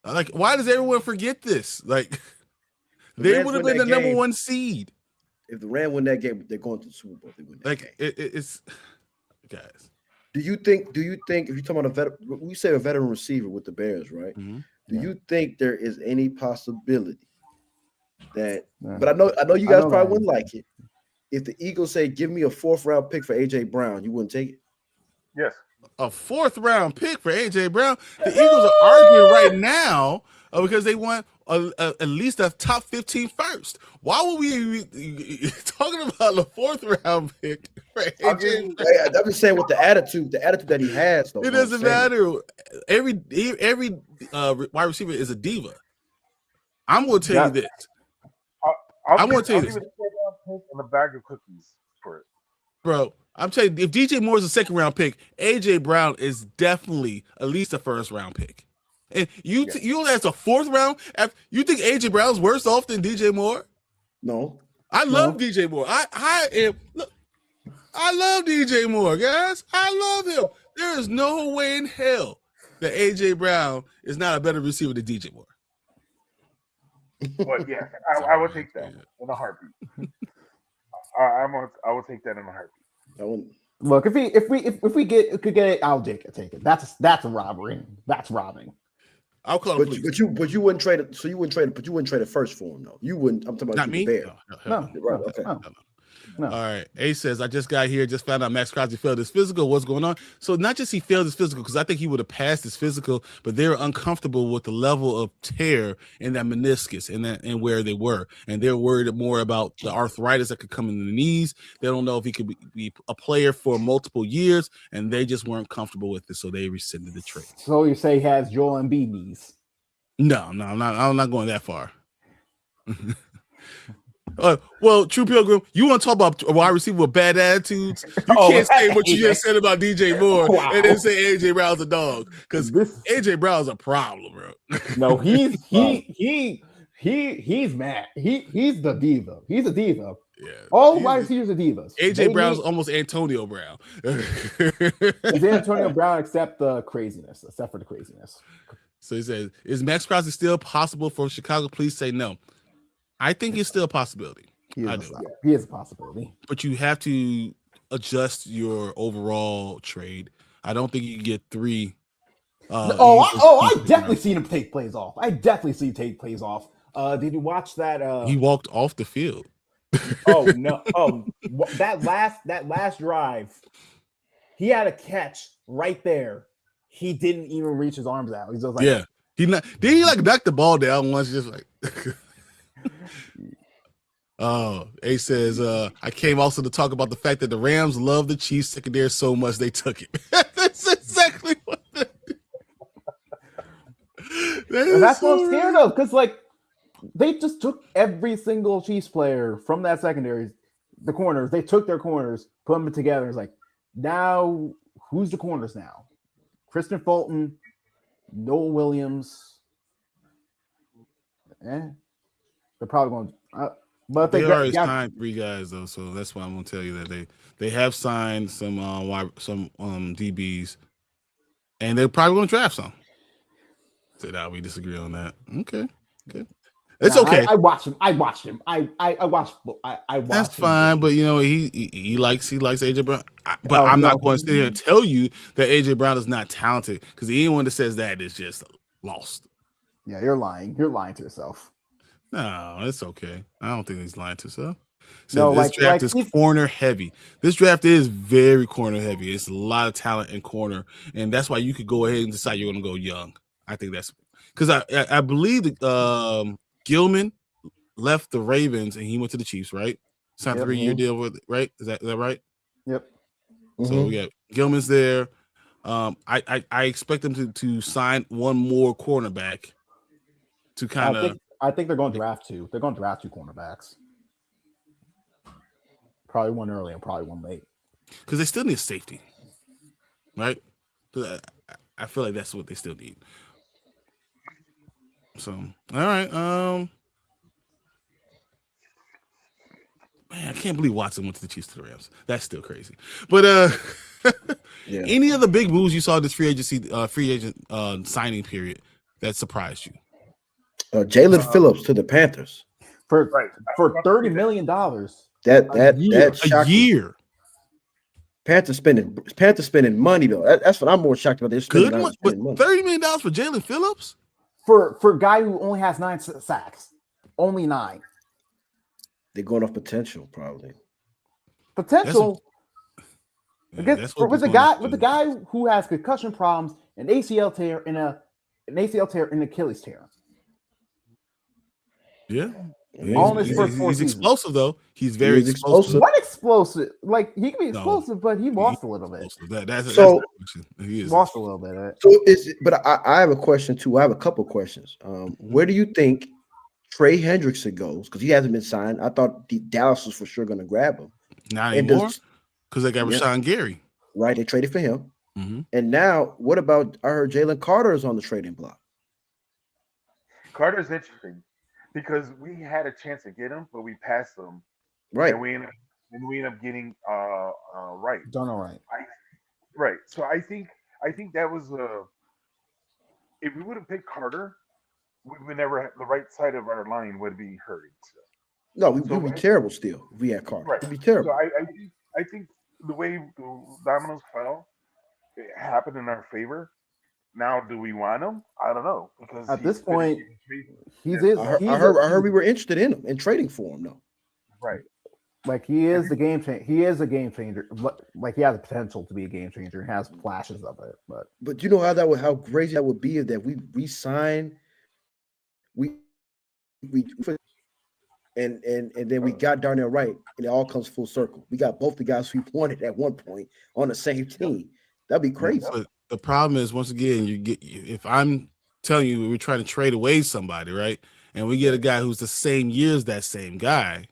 Like, why does everyone forget this? Like, they would have been the number one seed. If the Rams win that game, they're going to the Super Bowl. They win that game. It's guys. Do you think if you're talking about we say a veteran receiver with the Bears, right? Mm-hmm. Do you think there is any possibility that? But I know you guys probably wouldn't like it. If the Eagles say, "Give me a 4th round pick for AJ Brown," you wouldn't take it. Yes. A 4th round pick for AJ Brown. The Eagles are arguing right now because they want at least a top 15 first. Why would we be talking about a 4th round pick for AJ? I'm just saying with the attitude that he has. Though, it doesn't matter. Every wide receiver is a diva. I'm going to tell you this. I'm going to tell you this. And a bag of cookies for it, bro. I'm telling you, if DJ Moore is a 2nd round pick, AJ Brown is definitely at least a 1st round pick. And you as a 4th round, you think AJ Brown's worse off than DJ Moore? No, I love DJ Moore. I love DJ Moore, guys. I love him. There is no way in hell that AJ Brown is not a better receiver than DJ Moore. But yeah, I would take that in a heartbeat. I would take that in a heartbeat. Look, if we could get it, I'll take it. That's a robbery. That's robbing. I'll call it. But you wouldn't trade it. So you wouldn't trade it. But you wouldn't trade it first for him, though. You wouldn't. I'm talking about not me. No. Right. Okay. No. All right. A says, I just got here, just found out Maxx Crosby failed his physical. What's going on? So not just he failed his physical, because I think he would have passed his physical, but they were uncomfortable with the level of tear in that meniscus and where they were. And they're worried more about the arthritis that could come in the knees. They don't know if he could be a player for multiple years, and they just weren't comfortable with it, so they rescinded the trade. So you say he has Joel Embiid knees? No, I'm not going that far. Well, True Pilgrim, you want to talk about a wide receiver with bad attitudes? You can't say what you just said about DJ Moore and then say AJ Brown's a dog, because AJ Brown's a problem, bro. No, he's mad. He's the diva. He's a diva. Yeah, all wide receivers are divas. AJ Brown's almost Antonio Brown. He's Antonio Brown, except for the craziness. So he says, "Is Maxx Crosby still possible for Chicago? Please say no." I think it's still a possibility. He is a possibility. But you have to adjust your overall trade. I don't think you can get 3. I definitely seen him take plays off. Did you watch that? He walked off the field. Oh no! That last drive, he had a catch right there he didn't even reach his arms out. He's just like, Yeah. Did he like knock the ball down once, just like Oh, Ace says, I came also to talk about the fact that the Rams love the Chiefs secondary so much they took it. That's exactly what that's what I'm scared of, because like they just took every single Chiefs player from that secondary, the corners. They took their corners, put them together. It's like, now who's the corners now? Kristen Fulton, Noel Williams. They're probably going to. But they already signed 3 guys though, so that's why I'm gonna tell you that they have signed some DBs, and they're probably gonna draft some. So now we disagree on that. Okay. It's okay. I watched him. I watched. That's fine, but you know he likes AJ Brown. But I'm not going to sit here and tell you that AJ Brown is not talented, because anyone that says that is just lost. Yeah, you're lying. You're lying to yourself. No, it's okay. I don't think he's lying to himself. So this draft is corner heavy. This draft is very corner heavy. It's a lot of talent in corner, and that's why you could go ahead and decide you're going to go young. I think that's because I believe that Gilman left the Ravens and he went to the Chiefs, right? Signed a 3-year deal with, right? Is that right? Yep. So we got Gilman's there. I expect them to sign one more cornerback to kind of. I think they're going to draft 2. They're going to draft 2 cornerbacks. Probably one early and probably one late. Because they still need safety, right? I feel like that's what they still need. So, all right. Man, I can't believe Watson went to the Chiefs to the Rams. That's still crazy. But any other big moves you saw this free agent signing period that surprised you? Jalen Phillips to the Panthers for $30 million. That's a year. Panthers spending money though. That's what I'm more shocked about. They're spending money. $30 million for Jalen Phillips for a guy who only has 9 sacks, only 9. They're going off potential, probably. Potential. With the guy who has concussion problems, an ACL tear, and an Achilles tear. Yeah. He's explosive though. He's very explosive. What explosive? Like he can be explosive, but he lost a little bit. He lost a little bit. Right? But I have a question too. I have a couple questions. Where do you think Trey Hendrickson goes? Because he hasn't been signed. I thought Dallas was for sure going to grab him. Not anymore. Because they got Rashawn Gary. Right, they traded for him. Mm-hmm. And now, what about? I heard Jalen Carter is on the trading block. Carter's interesting, because we had a chance to get him, but we passed him. Right. And we end up getting Wright. Don't know right. Right. So I think that was if we would have picked Carter, we would never have, the right side of our line would be hurting. So. No, we'd be terrible still if we had Carter. Right. We'd be terrible. So I think the way the dominoes fell, it happened in our favor. Now, do we want him? I don't know, because at this point, I heard we were interested in him and trading for him, though. Right. Like he is the game changer. He is a game changer. Like he has the potential to be a game changer. Has flashes of it, but you know how crazy that would be if that we sign, and then we got Darnell Wright, and it all comes full circle. We got both the guys we wanted at one point on the same team. That'd be crazy. But the problem is, once again, if I'm telling you we're trying to trade away somebody, right, and we get a guy who's the same year as that same guy,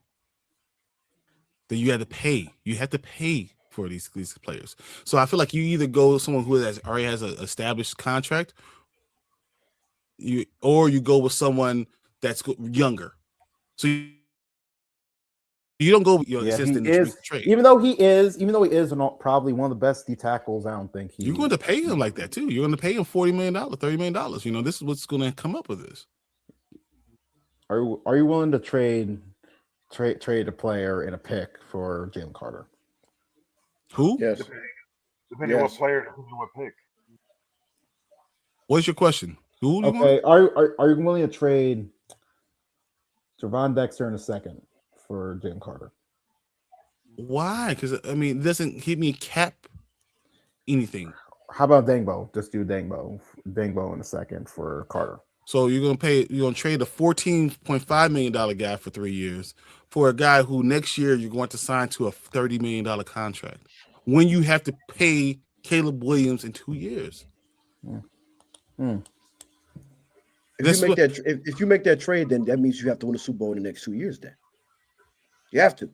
then you have to pay. You have to pay for these players. So I feel like you either go with someone who already has an established contract, or you go with someone that's younger. So you don't go with your assistant trade. Even though he is probably one of the best D tackles, I don't think you're going to pay him like that too. You're going to pay him $40 million, $30 million. You know, this is what's going to come up with this. Are you willing to trade a player and a pick for Jalen Carter? Who? Yes. Depending on what player, depending on what pick. What's your question? Who? Okay. Are you willing to trade Javon Dexter in a second for Jalen Carter? Why? Because I mean, it doesn't give me cap anything. How about Dangbo? Just do Dangbo in a second for Carter. So you're gonna trade a $14.5 million guy for 3 years for a guy who next year you're going to sign to a $30 million contract when you have to pay Caleb Williams in 2 years. If you make that trade, then that means you have to win a Super Bowl in the next 2 years. Then you have to,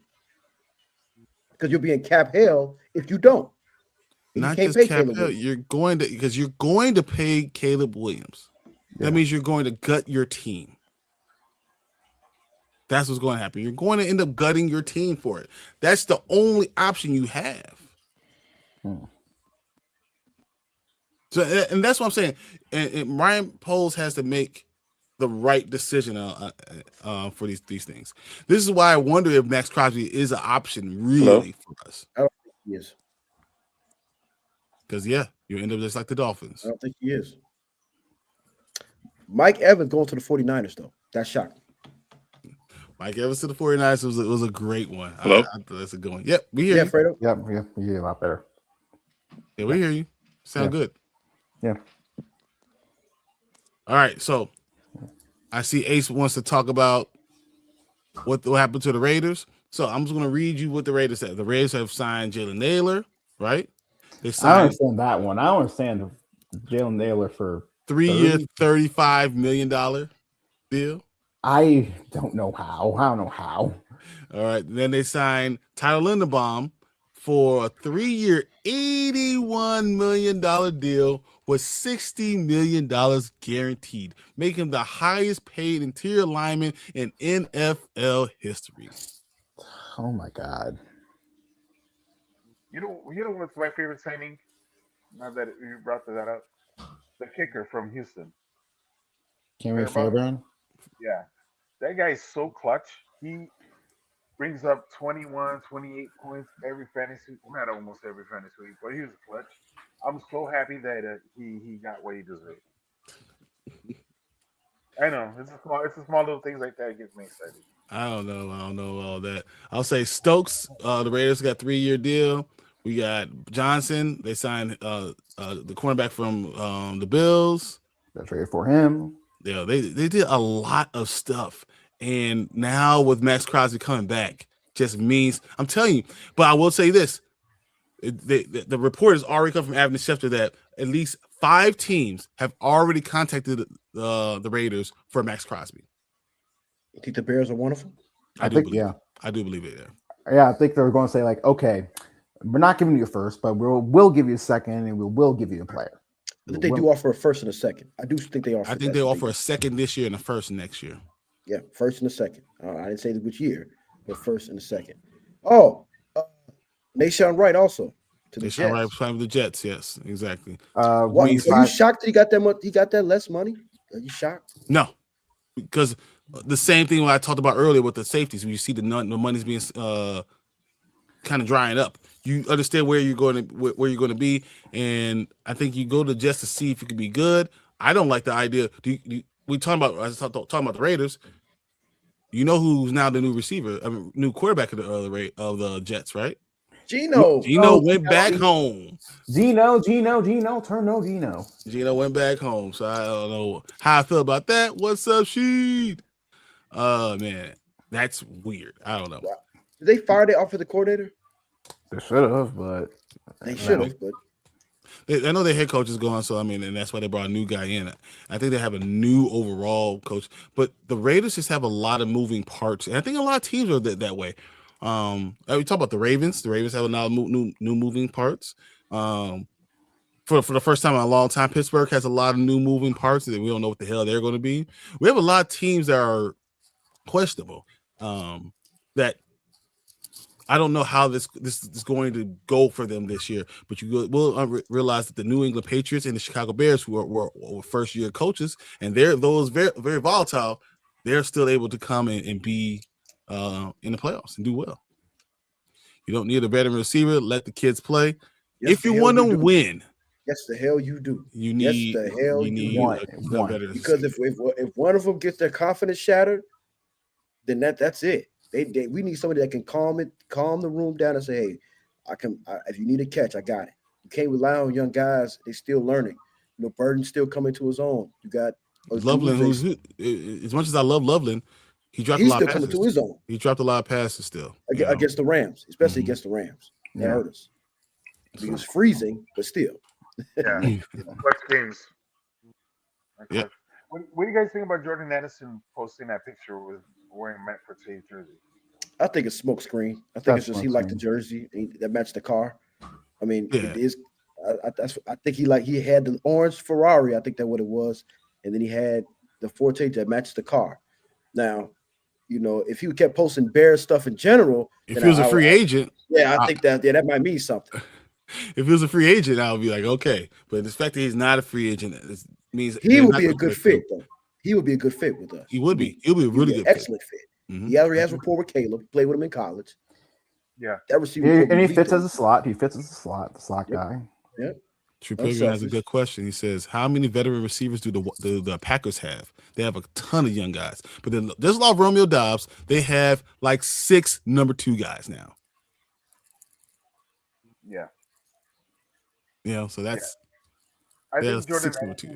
because you'll be in cap hell if you don't. Not just cap hell. You're going to pay Caleb Williams. That means you're going to gut your team. That's what's going to happen. You're going to end up gutting your team for it. That's the only option you have. So, and that's what I'm saying. And Ryan Poles has to make the right decision for these things. This is why I wonder if Maxx Crosby is an option really for us. I don't think he is. Because you end up just like the Dolphins. I don't think he is. Mike Evans going to the 49ers, though. That's shocking. Mike Evans to the 49ers was a great one. Hello? I thought that's a good one. Yep, we hear you. Fredo? Yeah, we hear a lot better. Yeah, we hear you. Sound good. Yeah. All right, so I see Ace wants to talk about what happened to the Raiders. So I'm just going to read you what the Raiders said. The Raiders have signed Jalen Naylor, right? I don't understand that one. I don't understand Jalen Naylor for 3-year, $35 million deal. I don't know how. I don't know how. All right. Then they signed Tyler Linderbaum for a 3-year, $81 million deal with $60 million guaranteed, making him the highest paid interior lineman in NFL history. Oh my God. You know what's my favorite signing? Now that you brought that up, the kicker from Houston. Cameron Fairbairn? Yeah, that guy's so clutch. He brings up 21, 28 points every fantasy. Not almost every fantasy week, but he was clutch. I'm so happy that he got what he deserved. I know it's a small little things like that that gets me excited. I don't know all that. I'll say Stokes. The Raiders got a 3-year deal. We got Johnson. They signed the cornerback from the Bills. They traded for him. Yeah, they did a lot of stuff. And now with Maxx Crosby coming back, just means I'm telling you. But I will say this: the report has already come from Avner Schefter that at least 5 teams have already contacted the Raiders for Maxx Crosby. You think the Bears are wonderful? I do believe it. Yeah, I think they're going to say like, okay, we're not giving you a first, but we'll give you a second, and we will give you a player. I think they do offer a first and a second. I do think they offer. I think they offer a second this year and a first next year. Yeah, first and a second. I didn't say which year, but first and a second. Oh, Nashawn Wright also to the Jets. Wright playing with the Jets. Yes, exactly. Are you shocked that he got that much? He got that less money? Are you shocked? No, because the same thing I talked about earlier with the safeties. When you see the money's being kind of drying up, you understand where you're going to be, and I think you go to Jets to see if you can be good. I don't like the idea. We talking about the Raiders. You know who's now the new receiver, new quarterback of the Jets, right? Gino went back home. Gino, turn no Gino. Gino went back home, so I don't know how I feel about that. What's up, Sheed? Man, that's weird. I don't know. Did they fire the offensive coordinator? They should have, but they should have. But I know their head coach is gone, so I mean, and that's why they brought a new guy in. I think they have a new overall coach, but the Raiders just have a lot of moving parts, and I think a lot of teams are that way. We talk about the Ravens. The Ravens have a lot of new moving parts. For the first time in a long time, Pittsburgh has a lot of new moving parts that we don't know what the hell they're going to be. We have a lot of teams that are questionable. That I don't know how this is going to go for them this year, but you will realize that the New England Patriots and the Chicago Bears, who were first-year coaches, and they're those very, very volatile, they're still able to come and be in the playoffs and do well. You don't need a veteran receiver. Let the kids play. Yes, if you want to win, yes, the hell you do. You need one. Because if one of them gets their confidence shattered, then that's it. We need somebody that can calm the room down and say, hey, if you need a catch, I got it. can't rely on young guys. They're still learning. You know, Burden's still coming to his own. You got Loveland, as much as I love Loveland, he dropped a he's lot still of passes. coming to his own. He dropped a lot of passes still against the Rams, especially against the Rams. That hurt us. It was freezing, but still. Yeah, clutch games. Yeah. What do you guys think about Jordan Addison posting that picture with wearing Matt Forte's jersey? I think it's smoke screen. I think it's just he liked the jersey that matched the car. I mean, it is. I think he had the orange Ferrari. I think that's what it was, and then he had the Forte that matched the car. Now, you know, if he kept posting Bears stuff in general, if he was a free agent, I think that might mean something. If he was a free agent, I would be like, okay. But the fact that he's not a free agent means he would be a good fit, though. He would be a good fit with us. He would be. He'll be a really good excellent fit. Mm-hmm. He already has rapport with Caleb. He played with him in college. Yeah. That receiver. And he fits as a slot. He fits as a slot, the slot guy. Yep. True Pilgrim has a good question. He says, how many veteran receivers do the Packers have? They have a ton of young guys. But then there's a lot of Romeo Dobbs. They have like 6 number 2 guys now. Yeah. You know, so that's I think Jordan 6 number 2.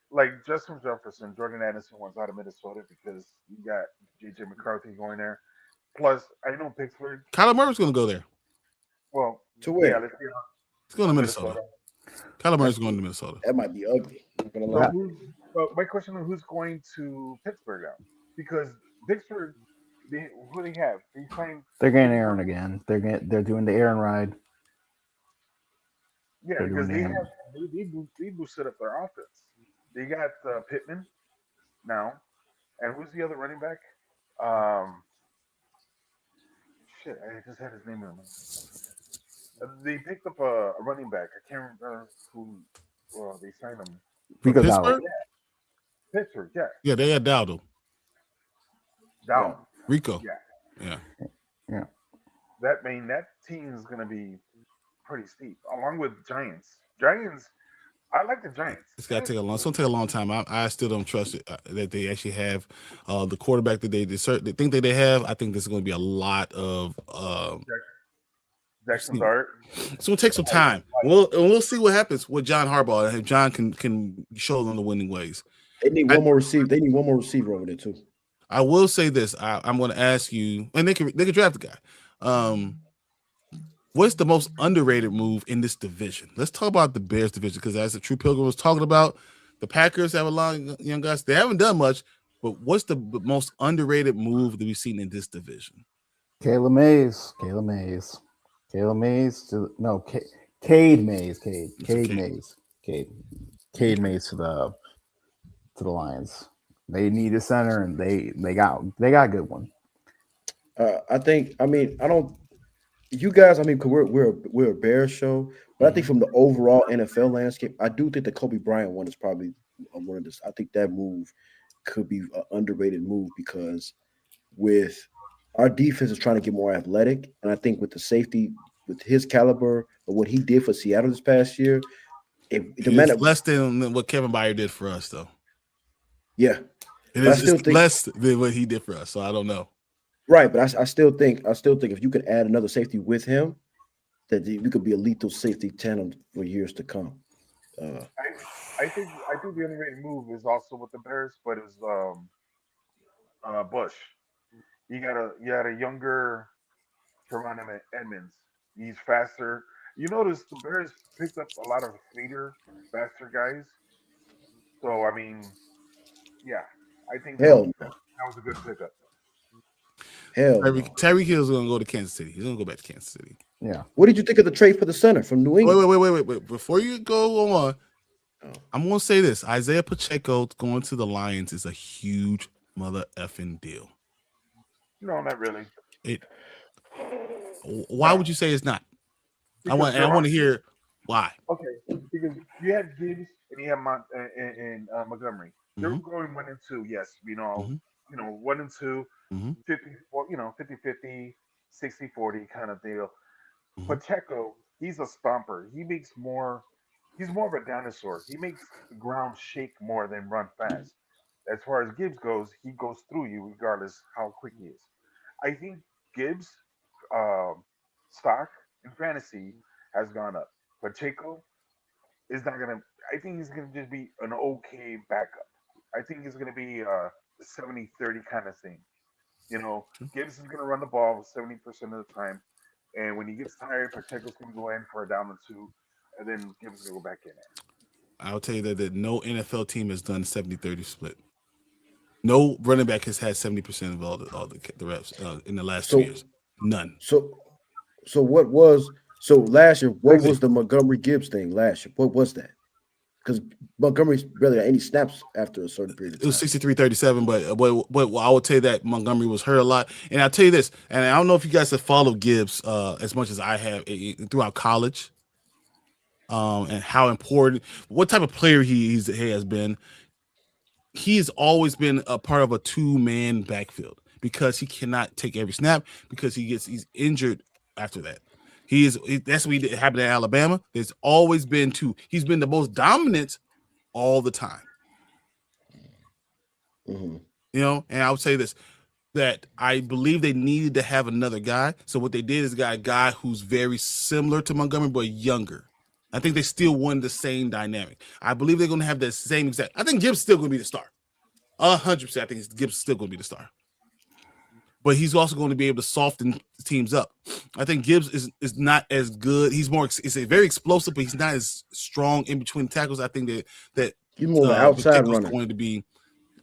Like Justin Jefferson, Jordan Addison wants out of Minnesota because you got JJ McCarthy going there. Plus, I know Pittsburgh. Kyler Murray's going to go there. Well, to where? Yeah, he's going to Minnesota. Kyler Murray's going to Minnesota. That might be ugly. My question is, who's going to Pittsburgh now? Because Pittsburgh, who they have? They're getting Aaron again. They're doing the Aaron ride. Yeah, because they boosted up their offense. They got Pittman now, and who's the other running back? Shit, I just had his name in mind. They picked up a running back. I can't remember who. Well, they signed him. Pittsburgh? Yeah. Pittsburgh, yeah. Yeah, they had Dowdle. Rico. Yeah. Yeah. That team is going to be pretty steep, along with Giants. I like the Giants. It's got to take a long. It's gonna take a long time. I still don't trust it that they actually have the quarterback that they think that they have. I think there's going to be a lot of Jackson Dart. It's going to take some time. We'll see what happens with John Harbaugh. If John can show them the winning ways. They need one more receiver. They need one more receiver over there too. I will say this. I'm going to ask you, and they can draft the guy. What's the most underrated move in this division? Let's talk about the Bears division, because as the True Pilgrim was talking about, the Packers have a lot of young guys. They haven't done much, but what's the most underrated move that we've seen in this division? Cade Mays to the Lions. They need a center, and they got a good one. You guys, because we're a Bears show, but I think from the overall NFL landscape, I do think the Coby Bryant one is probably one of this. I think that move could be an underrated move, because with our defense is trying to get more athletic, and I think with the safety, with his caliber of what he did for Seattle this past year, it's less than what Kevin Byard did for us, though. Yeah, it's less than what he did for us, so I don't know. Right, but I still think if you could add another safety with him, that you could be a lethal safety tandem for years to come. I think the underrated move is also with the Bears, but it's Bush. You had a younger Teron Edmonds. He's faster. You notice the Bears picked up a lot of faster guys. So I think that was a good pickup. Tyreek Hill's going to go to Kansas City. He's going to go back to Kansas City. Yeah. What did you think of the trade for the center from New England? Wait. Before you go on, I'm going to say this. Isaiah Pacheco going to the Lions is a huge mother effing deal. No, not really. Why would you say it's not? I want to hear why. Okay, because you had Gibbs and you had Montgomery. They were going 1 and 2. Yes, 1 and 2. 50-50, 60-40 kind of deal. Pacheco, he's a stomper. He's more of a dinosaur. He makes the ground shake more than run fast. As far as Gibbs goes, he goes through you regardless how quick he is. I think Gibbs' stock in fantasy has gone up. Pacheco is not gonna. I think he's gonna just be an okay backup. I think he's gonna be a 70-30 kind of thing. You know, Gibbs is gonna run the ball 70% of the time, and when he gets tired, Pacheco's gonna go in for a down or two, and then Gibbs is gonna go back in there. I'll tell you that no NFL team has done 70-30 split. No running back has had 70% of all the reps in the last 2 years. None. So what was last year? What was the Montgomery Gibbs thing last year? What was that? Because Montgomery barely got any snaps after a certain period of time. It was 63-37, but I would tell you that Montgomery was hurt a lot. And I'll tell you this, and I don't know if you guys have followed Gibbs as much as I have throughout college, and how important, what type of player he has been. He's always been a part of a two-man backfield because he cannot take every snap because he's injured after that. That's what happened at Alabama. There's always been two. He's been the most dominant all the time. Mm-hmm. You know, and I would say this, that I believe they needed to have another guy. So what they did is got a guy who's very similar to Montgomery, but younger. I think they still wanted the same dynamic. I believe they're going to have the same exact. I think Gibbs still going to be the star. 100%. I think Gibbs still going to be the star. But he's also going to be able to soften teams up. I think Gibbs is not as good. He's very explosive, but he's not as strong in between tackles. I think that he's more outside runner. Going to be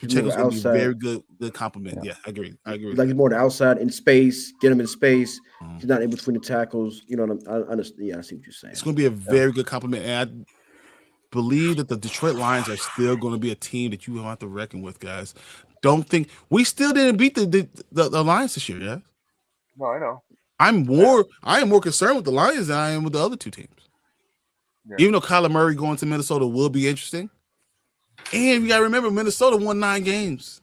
Pacheco's going to be a very good compliment. Yeah, I agree. Like he's more the outside in space. Get him in space. He's not in between the tackles. You know, I understand. Yeah, I see what you're saying. It's going to be a very good compliment, and I believe that the Detroit Lions are still going to be a team that you will have to reckon with, guys. Don't think we still didn't beat the Lions this year, yeah? No, I know. I am more concerned with the Lions than I am with the other two teams. Yeah. Even though Kyler Murray going to Minnesota will be interesting. And you gotta remember, Minnesota won 9 games.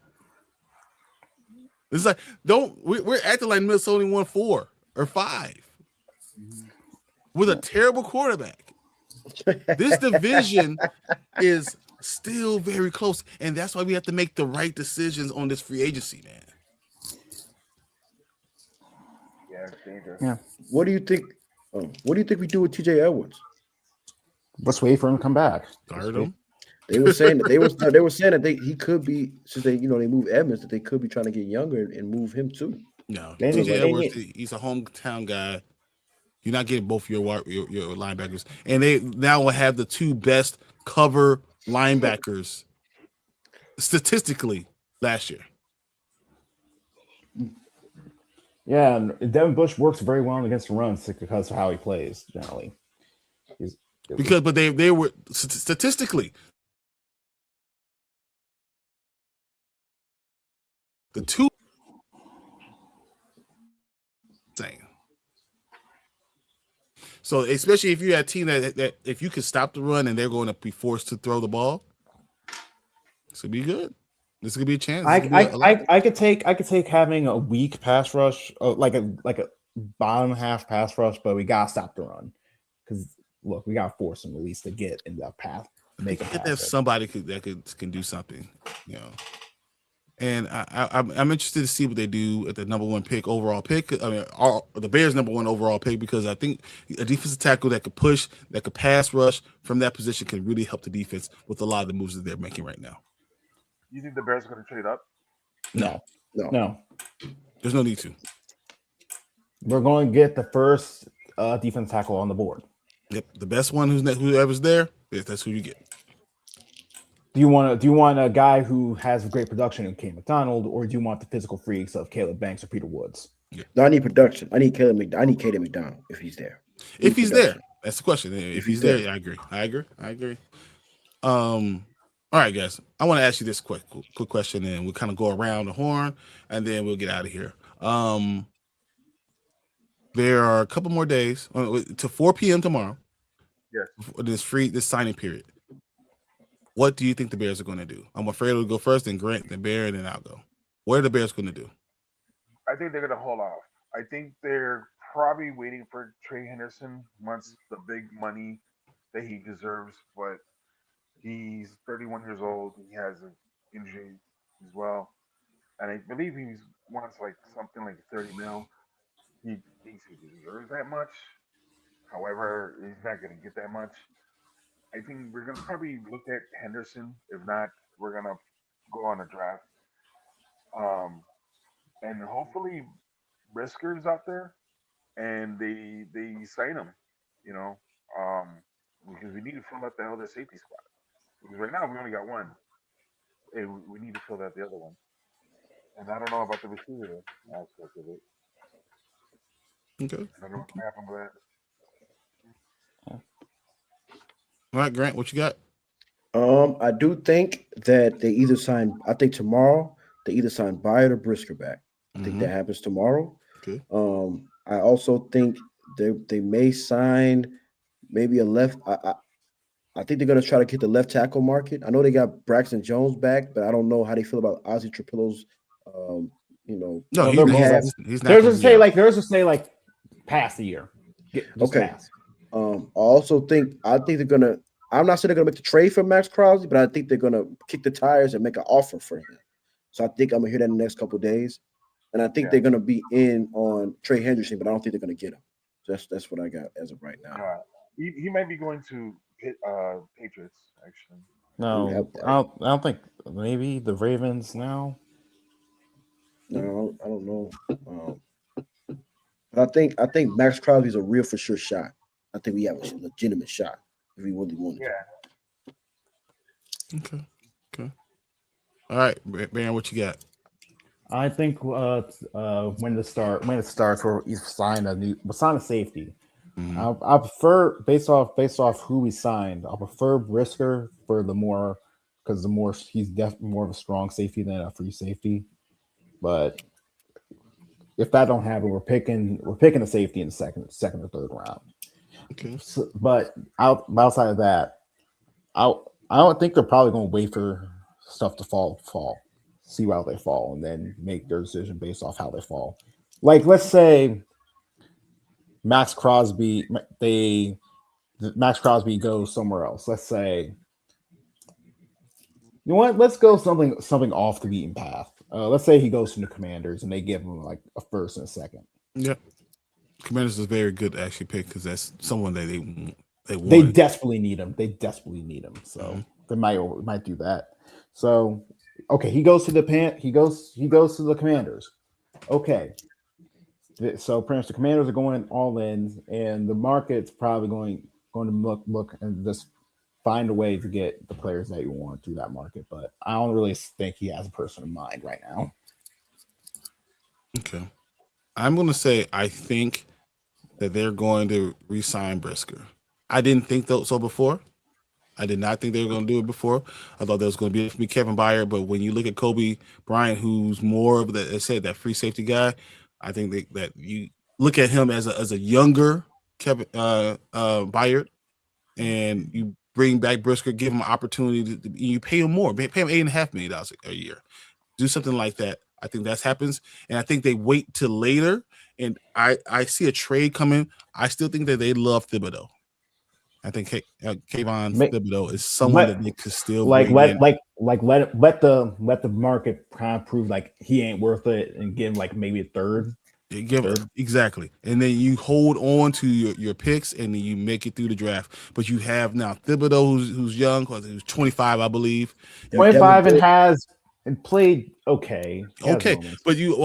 It's like we're acting like Minnesota won 4 or 5 with a terrible quarterback. This division is still very close, and that's why we have to make the right decisions on this free agency, man. Yeah, it's dangerous. Yeah. What do you think? What do you think we do with TJ Edwards? Let's wait for him to come back. Start him. They were saying that he could be, since they move Edmonds, that they could be trying to get younger and move him too. No, TJ Edwards, he's a hometown guy. You're not getting both your linebackers, and they now will have the 2 best cover linebackers statistically last year. Yeah, and Devin Bush works very well against the run because of how he plays generally. But they were statistically the 2 thing. So especially if you had a team that if you can stop the run and they're going to be forced to throw the ball, this could be good. This could be a chance. I could take having a weak pass rush, like a bottom half pass rush, but we gotta stop the run because look, we gotta force them at least to get in that path. Make it. If somebody that can do something, you know. And I'm interested to see what they do at the number 1 pick overall pick. I mean, the Bears' number 1 overall pick, because I think a defensive tackle that could push, that could pass rush from that position can really help the defense with a lot of the moves that they're making right now. You think the Bears are going to trade up? No. There's no need to. We're going to get the first defensive tackle on the board. Yep, the best one whoever's there, that's who you get. Do you want a guy who has great production in Kane McDonald, or do you want the physical freaks of Caleb Banks or Peter Woods? Yeah. No, I need production. I need Caleb McDonald if he's there. If he's there, that's the question. If he's there, yeah, I agree. All right, guys. I want to ask you this quick question, and we'll kind of go around the horn, and then we'll get out of here. There are a couple more days to 4 p.m. tomorrow. Yes. This signing period. What do you think the Bears are going to do? I'm afraid it'll go first, then Grant, then Bear, and then I'll go. What are the Bears going to do? I think they're going to hold off. I think they're probably waiting for Trey Henderson wants the big money that he deserves, but he's 31 years old. He has an injury as well, and I believe he wants like something like 30 mil. He thinks he deserves that much. However, he's not going to get that much. I think we're going to probably look at Henderson. If not, we're going to go on a draft. And hopefully Brisker's out there and they sign him, you know, because we need to fill out the other safety spot. Because right now we only got one, and we need to fill out the other one. And I don't know about the receiver aspect of it. Okay. I don't know what happened with that. All right, Grant, what you got? I do think that they either sign. I think tomorrow they either sign Bryant or Brisker back. I think that happens tomorrow. Okay. I also think they may sign maybe a left. I think they're going to try to get the left tackle market. I know they got Braxton Jones back, but I don't know how they feel about Ozzie Trapillo's. No, he's not. There's a say like past the year. Okay. Pass. I think they're gonna. I'm not saying they're gonna make the trade for Maxx Crosby, but I think they're gonna kick the tires and make an offer for him. So I think I'm gonna hear that in the next couple of days, and I think they're gonna be in on Trey Henderson, but I don't think they're gonna get him. So that's what I got as of right now. He might be going to Patriots actually. No, I don't think maybe the Ravens now. No, I don't know. But I think Maxx Crosby's a real for sure shot. I think we have a legitimate shot if we really wanted. Yeah. Okay. All right, Baron, what you got? I think when it starts, where you sign a safety. Mm-hmm. I prefer based off who we signed. I prefer Brisker because he's definitely more of a strong safety than a free safety. But if that don't happen, we're picking a safety in the second or third round. Okay. So, but outside of that, I don't think they're probably going to wait for stuff to fall, see how they fall, and then make their decision based off how they fall. Like, let's say Maxx Crosby goes somewhere else. Let's say, you know what? Let's go something off the beaten path. Let's say he goes to the Commanders and they give him like a first and a second. Yep. Commanders is very good to actually pick because that's someone that they want. They desperately need him. So they might do that. So okay, he goes to the Commanders. Okay. So pretty much the Commanders are going all in, and the market's probably going to look and just find a way to get the players that you want through that market. But I don't really think he has a person in mind right now. Okay. I'm going to say I think that they're going to re-sign Brisker. I didn't think so before. I did not think they were going to do it before. I thought there was going to be Kevin Byard, but when you look at Coby Bryant, who's more of that free safety guy, I think that you look at him as a younger Kevin Byard, and you bring back Brisker, give him an opportunity you pay him more, pay him $8.5 million a year. Do something like that. I think that happens, and I think they wait till later. And I see a trade coming. I still think that they love Thibodeau. I think Kayvon Thibodeau is someone that they could still let the market kind of prove like he ain't worth it and give him like maybe a third. Exactly, and then you hold on to your picks and then you make it through the draft. But you have now Thibodeau who's young, who's 25, I believe. 25 and played okay. But you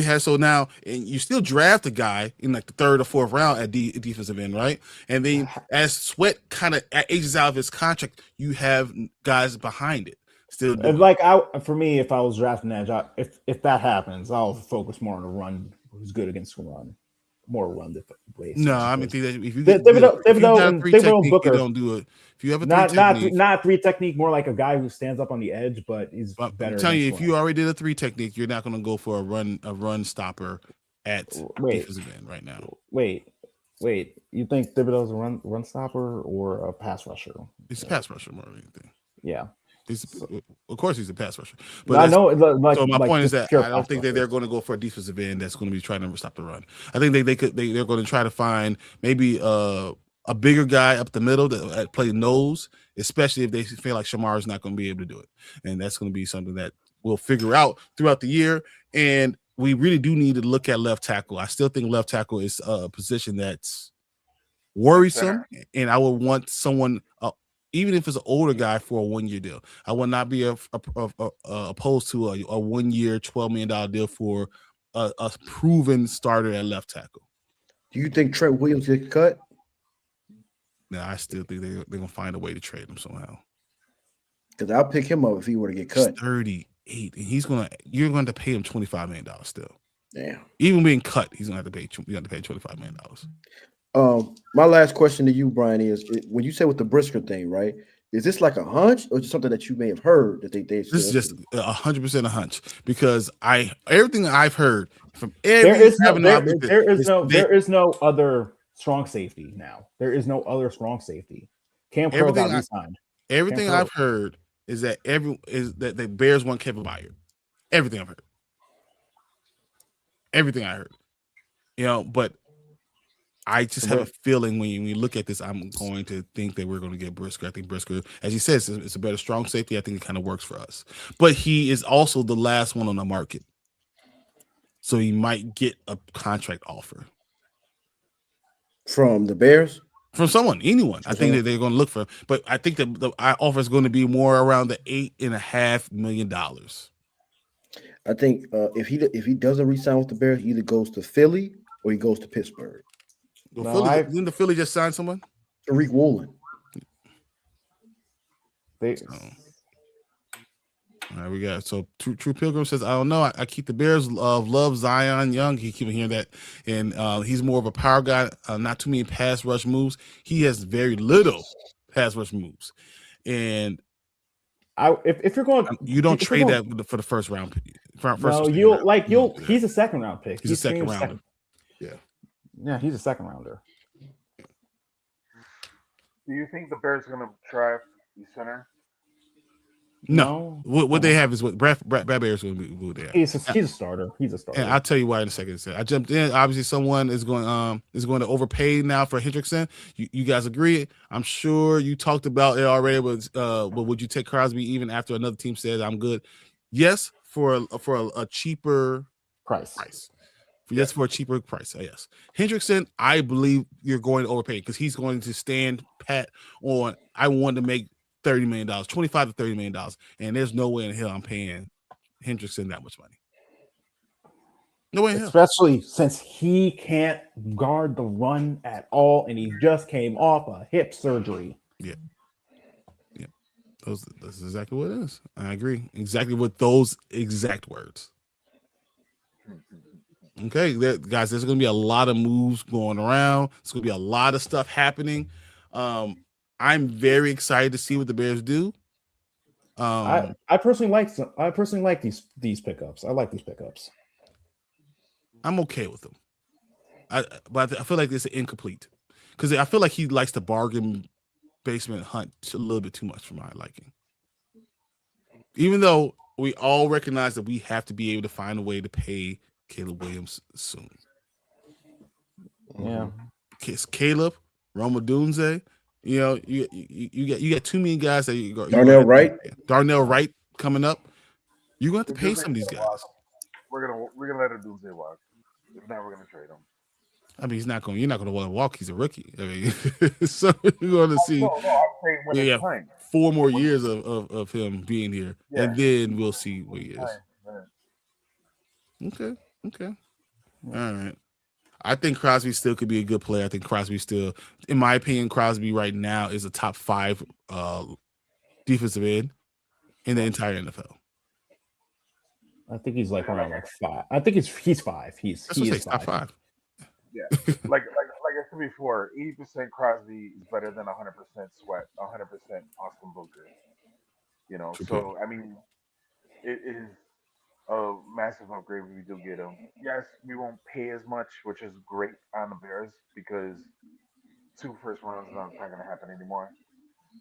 had so now, and you still draft a guy in like the third or fourth round at defensive end, right? And then as Sweat kind of ages out of his contract, you have guys behind it still. For me, if I was drafting that, if that happens, I'll focus more on the run. Who's good against the run? More run based. No, I mean, if you Booker, you don't do it. If you have a not three technique, more like a guy who stands up on the edge, but he's better. I'm telling you, if you already did a 3 technique, you're not going to go for a run stopper at defensive end right now. Wait. You think Thibodeau's a run stopper or a pass rusher? He's a pass rusher more than anything. Yeah. Of course, he's a pass rusher. But I know. So my point is that I don't think that they're going to go for a defensive end that's going to be trying to stop the run. I think they're going to try to find maybe a bigger guy up the middle that play nose, especially if they feel like Shamar is not going to be able to do it, and that's going to be something that we'll figure out throughout the year. And we really do need to look at left tackle. I still think left tackle is a position that's worrisome, and I would want someone, even if it's an older guy, for a 1 year deal. I would not be opposed to a 1 year, $12 million deal for a proven starter at left tackle. Do you think Trent Williams gets cut? Now, I still think they're gonna find a way to trade him somehow. Because I'll pick him up if he were to get cut. He's 38, and you're going to pay him $25 million still. Damn. Even being cut, he's gonna have to pay. You have to pay $25 million. My last question to you, Brian, is when you say with the Brisker thing, right? Is this like a hunch or just something that you may have heard that they This is just 100% a hunch because everything I've heard from there is no other strong safety now. There is no other strong safety. Cam Curl got re-signed. Everything I've heard is that the Bears want Kevin Byard. Everything I've heard. Everything I heard. But I just have a feeling when you look at this, I'm going to think that we're going to get Brisker. I think Brisker, as he says, it's a better strong safety. I think it kind of works for us. But he is also the last one on the market. So he might get a contract offer. From the Bears? From anyone. I think that they're going to look for him. But I think that the offer is going to be more around the $8.5 million. I think if he doesn't re-sign with the Bears, he either goes to Philly or he goes to Pittsburgh. Didn't the Philly just sign someone? Tariq Woolen. All right, we got True Pilgrim says, I don't know. I keep the Bears love Zion Young. He keep hearing that, and he's more of a power guy. Not too many pass rush moves. He has very little pass rush moves, and if you're going, you don't trade that for the first round. He's a second round pick. He's a second rounder. Yeah, he's a second rounder. Do you think the Bears are going to try the center? No. What they have is what Brad Bears going to be. What they have. He's a starter. He's a starter. And I'll tell you why in a second. I jumped in. Obviously, someone is going to overpay now for Hendrickson. You guys agree? I'm sure you talked about it already. But would you take Crosby even after another team says I'm good? Yes, for a cheaper price. Yes, for a cheaper price. Yes. Hendrickson, I believe you're going to overpay because he's going to stand pat on, I want to make $30 million, $25 to $30 million. And there's no way in hell I'm paying Hendrickson that much money. No way in hell. Especially since he can't guard the run at all, and he just came off a hip surgery. Yeah. That's exactly what it is. I agree. Exactly with those exact words. Okay, guys, there's going to be a lot of moves going around. There's going to be a lot of stuff happening. I'm very excited to see what the Bears do. I personally like these pickups. I like these pickups. I'm okay with them. But I feel like it's incomplete because I feel like he likes to bargain basement hunt a little bit too much for my liking. Even though we all recognize that we have to be able to find a way to pay Caleb Williams soon. Yeah. Caleb, Roma Dunze, you got too many guys that you go. Darnell Wright coming up. You're going to have to pay some of these guys. We're gonna let Dunze walk. If not, we're gonna trade him. I mean, you're not gonna want to walk. He's a rookie. I mean, so you're going to see. No, 4 more years of him being here, and then we'll see what he is. Right. Okay. All right. I think Crosby still could be a good player. I think Crosby still, in my opinion, Crosby right now is a top 5 defensive end in the entire NFL. I think he's like around 5. I think he's 5. He's top 5. Yeah, like I said before, 80% Crosby is better than 100% Sweat, 100% Austin Booker. So I mean, it is a massive upgrade if we do get him. Yes, we won't pay as much, which is great on the Bears because 2 first rounds is not going to happen anymore.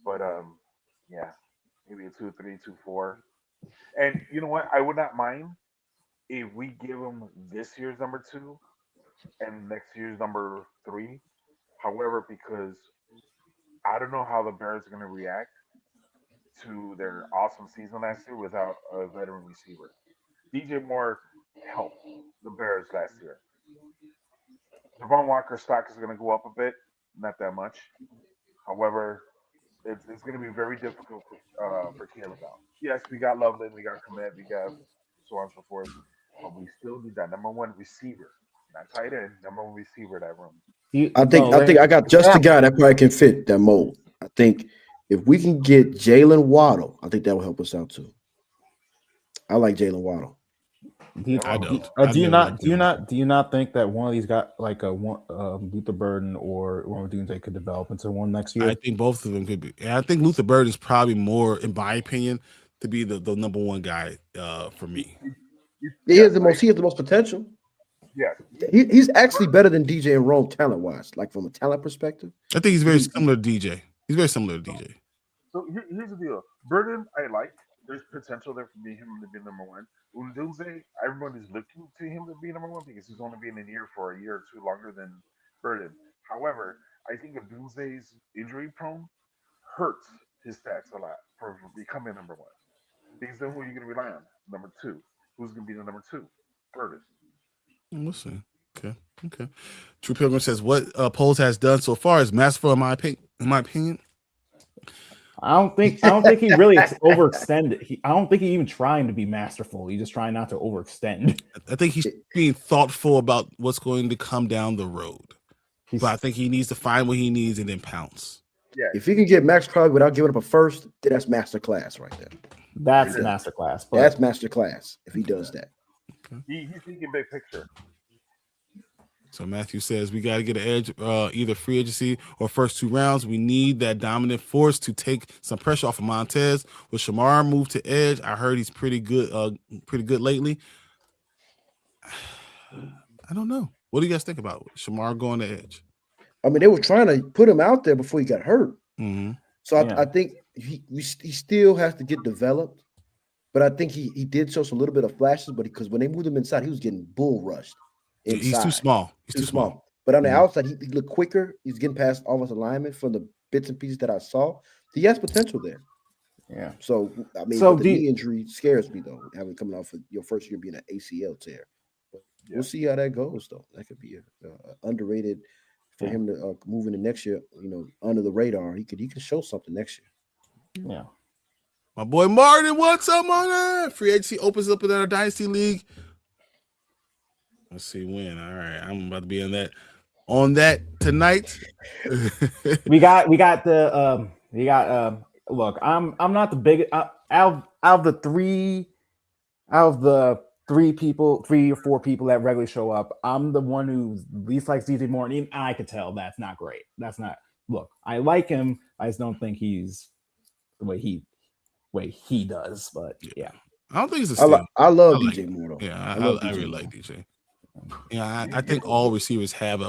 But maybe a 2-3, 2-4. And you know what? I would not mind if we give him this year's number 2 and next year's number 3. However, because I don't know how the Bears are going to react to their awesome season last year without a veteran receiver. DJ Moore helped the Bears last year. Javon Walker's stock is going to go up a bit not that much. However, it's going to be very difficult for Caleb out. Yes, we got Loveland, we got Komet, we got so on and so forth, but we still need that number one receiver, not tight end, number one receiver in that room. I think I got just the guy that probably can fit that mold. I think if we can get Jalen Waddle, I think that will help us out too. I like Jalen Waddle. Do you not think that one of these guys, like Luther Burden or Ron Dunze, could develop into one next year? I think both of them could be. And I think Luther Burden is probably more, in my opinion, to be the number one guy for me. He has the most potential. Yeah, he's actually better than DJ and Rome talent wise, like from a talent perspective. I think he's very similar to DJ. He's very similar to DJ. So here's the deal. Burden, I like. There's potential there for him to be number one. Undunze, everyone is looking to him to be number one because he's only been in here for a year or two longer than Burden. However, I think Undunze's injury prone hurts his stats a lot for becoming number one. Because then who are you going to rely on? Number two. Who's going to be the number two? Burden. We'll see. Okay. True Pilgrim says, what Poles has done so far is masterful in my opinion. I don't think he really overextended. I don't think he's even trying to be masterful. He's just trying not to overextend. I think he's being thoughtful about what's going to come down the road. But I think he needs to find what he needs and then pounce. Yeah. If he can get Maxx Crosby without giving up a first, then that's master class right there. That's master class. That's master class if he does that. Okay. He's thinking big picture. So Matthew says we got to get an edge, either free agency or first two rounds. We need that dominant force to take some pressure off of Montez. With Shamar moved to edge, I heard he's pretty good lately. I don't know. What do you guys think about Shamar going to edge? I mean, they were trying to put him out there before he got hurt. Mm-hmm. So I think he still has to get developed. But I think he did show some little bit of flashes. But because when they moved him inside, he was getting bull rushed. Inside. He's too small. He's too small. But on the outside, he looked quicker. He's getting past almost alignment from the bits and pieces that I saw. He has potential there. Yeah. So I mean, the knee injury scares me though, having coming off of your first year being an ACL tear. But we'll see how that goes though. That could be underrated for him to move into next year. Under the radar, he could show something next year. Yeah. My boy Martin, what's up, Martin? Free agency opens up in our Dynasty League. Let's see when. All right, I'm about to be on that tonight. Look, I'm not the biggest out of the three or four people that regularly show up. I'm the one who least likes DJ Moore, and even I could tell that's not great. That's not. Look, I like him. I just don't think he's the way he does. But yeah, I don't think it's a steal. I love DJ Moore though. Yeah, I really like DJ. Yeah, I think all receivers have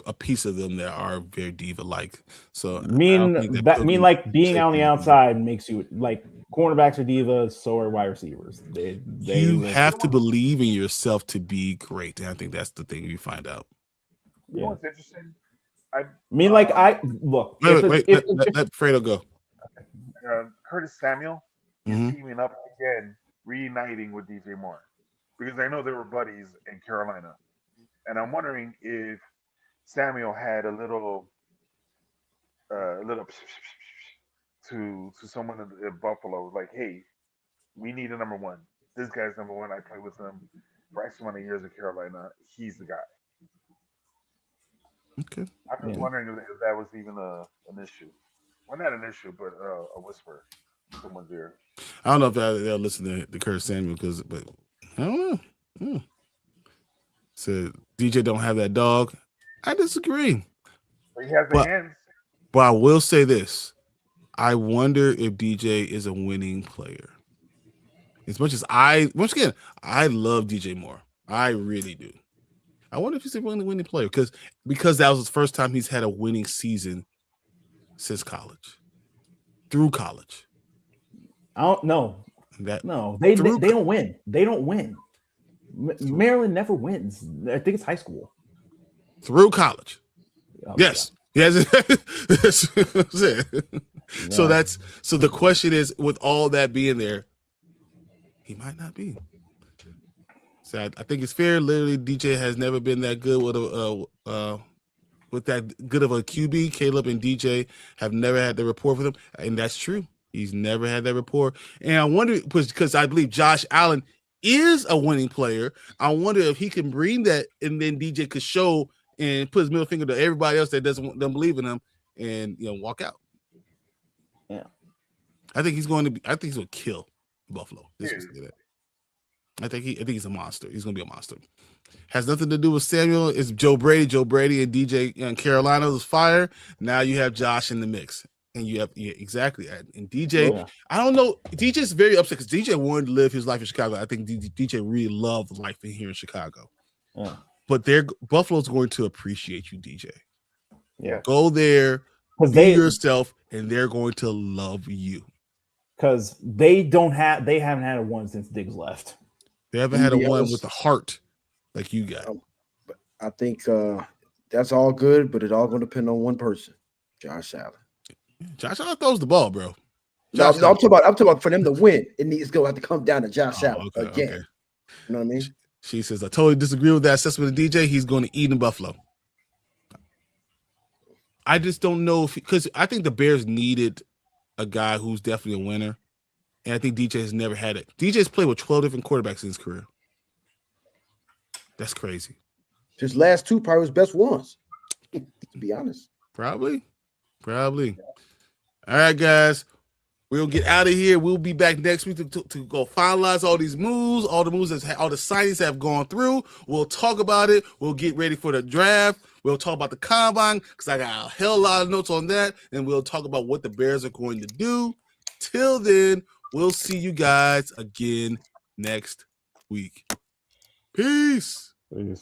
a piece of them that are very diva-like. So being out on the outside makes you like cornerbacks are divas, so are wide receivers. You have to believe in yourself to be great, and I think that's the thing you find out. You know what's interesting? Let Fredo go. Curtis Samuel is teaming up again, reuniting with DJ Moore. Because I know they were buddies in Carolina. And I'm wondering if Samuel had a little to someone in Buffalo, like, hey, we need a number one. This guy's number one. I played with him for X amount of years in Carolina. He's the guy. Okay. I'm just wondering if that was even an issue. Well, not an issue, but a whisper in someone's ear. I don't know if they'll listen to Curtis Samuel but I don't know. So DJ don't have that dog. I disagree. But he has the hands. But I will say this. I wonder if DJ is a winning player. As much as I love DJ Moore. I really do. I wonder if he's a winning player because that was the first time he's had a winning season since college. Through college. I don't know. They don't win. They don't win. Maryland never wins. I think it's high school. Through college. Yes. Yeah. Yes. So the question is, with all that being there, he might not be. So I think it's fair. Literally, DJ has never been that good with with that good of a QB. Caleb and DJ have never had the rapport with him, and that's true. He's never had that rapport. And I wonder, because I believe Josh Allen is a winning player, I wonder if he can bring that, and then DJ could show and put his middle finger to everybody else that doesn't believe in him, and walk out. Yeah, I think he's going to kill Buffalo. I think he's a monster. He's going to be a monster. Has nothing to do with Samuel. It's Joe Brady. Joe Brady and DJ in Carolina was fire. Now you have Josh in the mix. And you have exactly. And DJ, I don't know. DJ's very upset because DJ wanted to live his life in Chicago. I think DJ really loved life in here in Chicago. Yeah. But Buffalo's going to appreciate you, DJ. Yeah. Go there, be yourself, and they're going to love you. Because they haven't had a one since Diggs left. They haven't had a one with a heart like you got. I think that's all good, but it all going to depend on one person, Josh Allen. Josh Allen throws the ball, bro. I'm talking about for them to win. It needs to have to come down to Josh Allen again. Okay. You know what I mean? She says, I totally disagree with that assessment of DJ. He's going to eat in Buffalo. I just don't know because I think the Bears needed a guy who's definitely a winner. And I think DJ has never had it. DJ's played with 12 different quarterbacks in his career. That's crazy. His last two probably his best ones, to be honest. Probably. All right, guys. We'll get out of here. We'll be back next week to go finalize all these moves, all the signings have gone through. We'll talk about it. We'll get ready for the draft. We'll talk about the combine because I got a hell lot of notes on that. And we'll talk about what the Bears are going to do. Till then, we'll see you guys again next week. Peace. We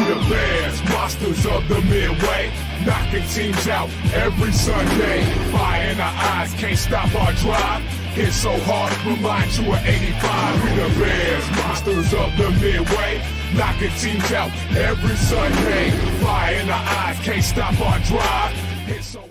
the Bears, monsters of the Midway, knocking teams out every Sunday. Fire in our eyes, can't stop our drive. Hit so hard, remind you of 85. We the Bears, monsters of the Midway, knocking teams out every Sunday. Fire in our eyes, can't stop our drive. Hit so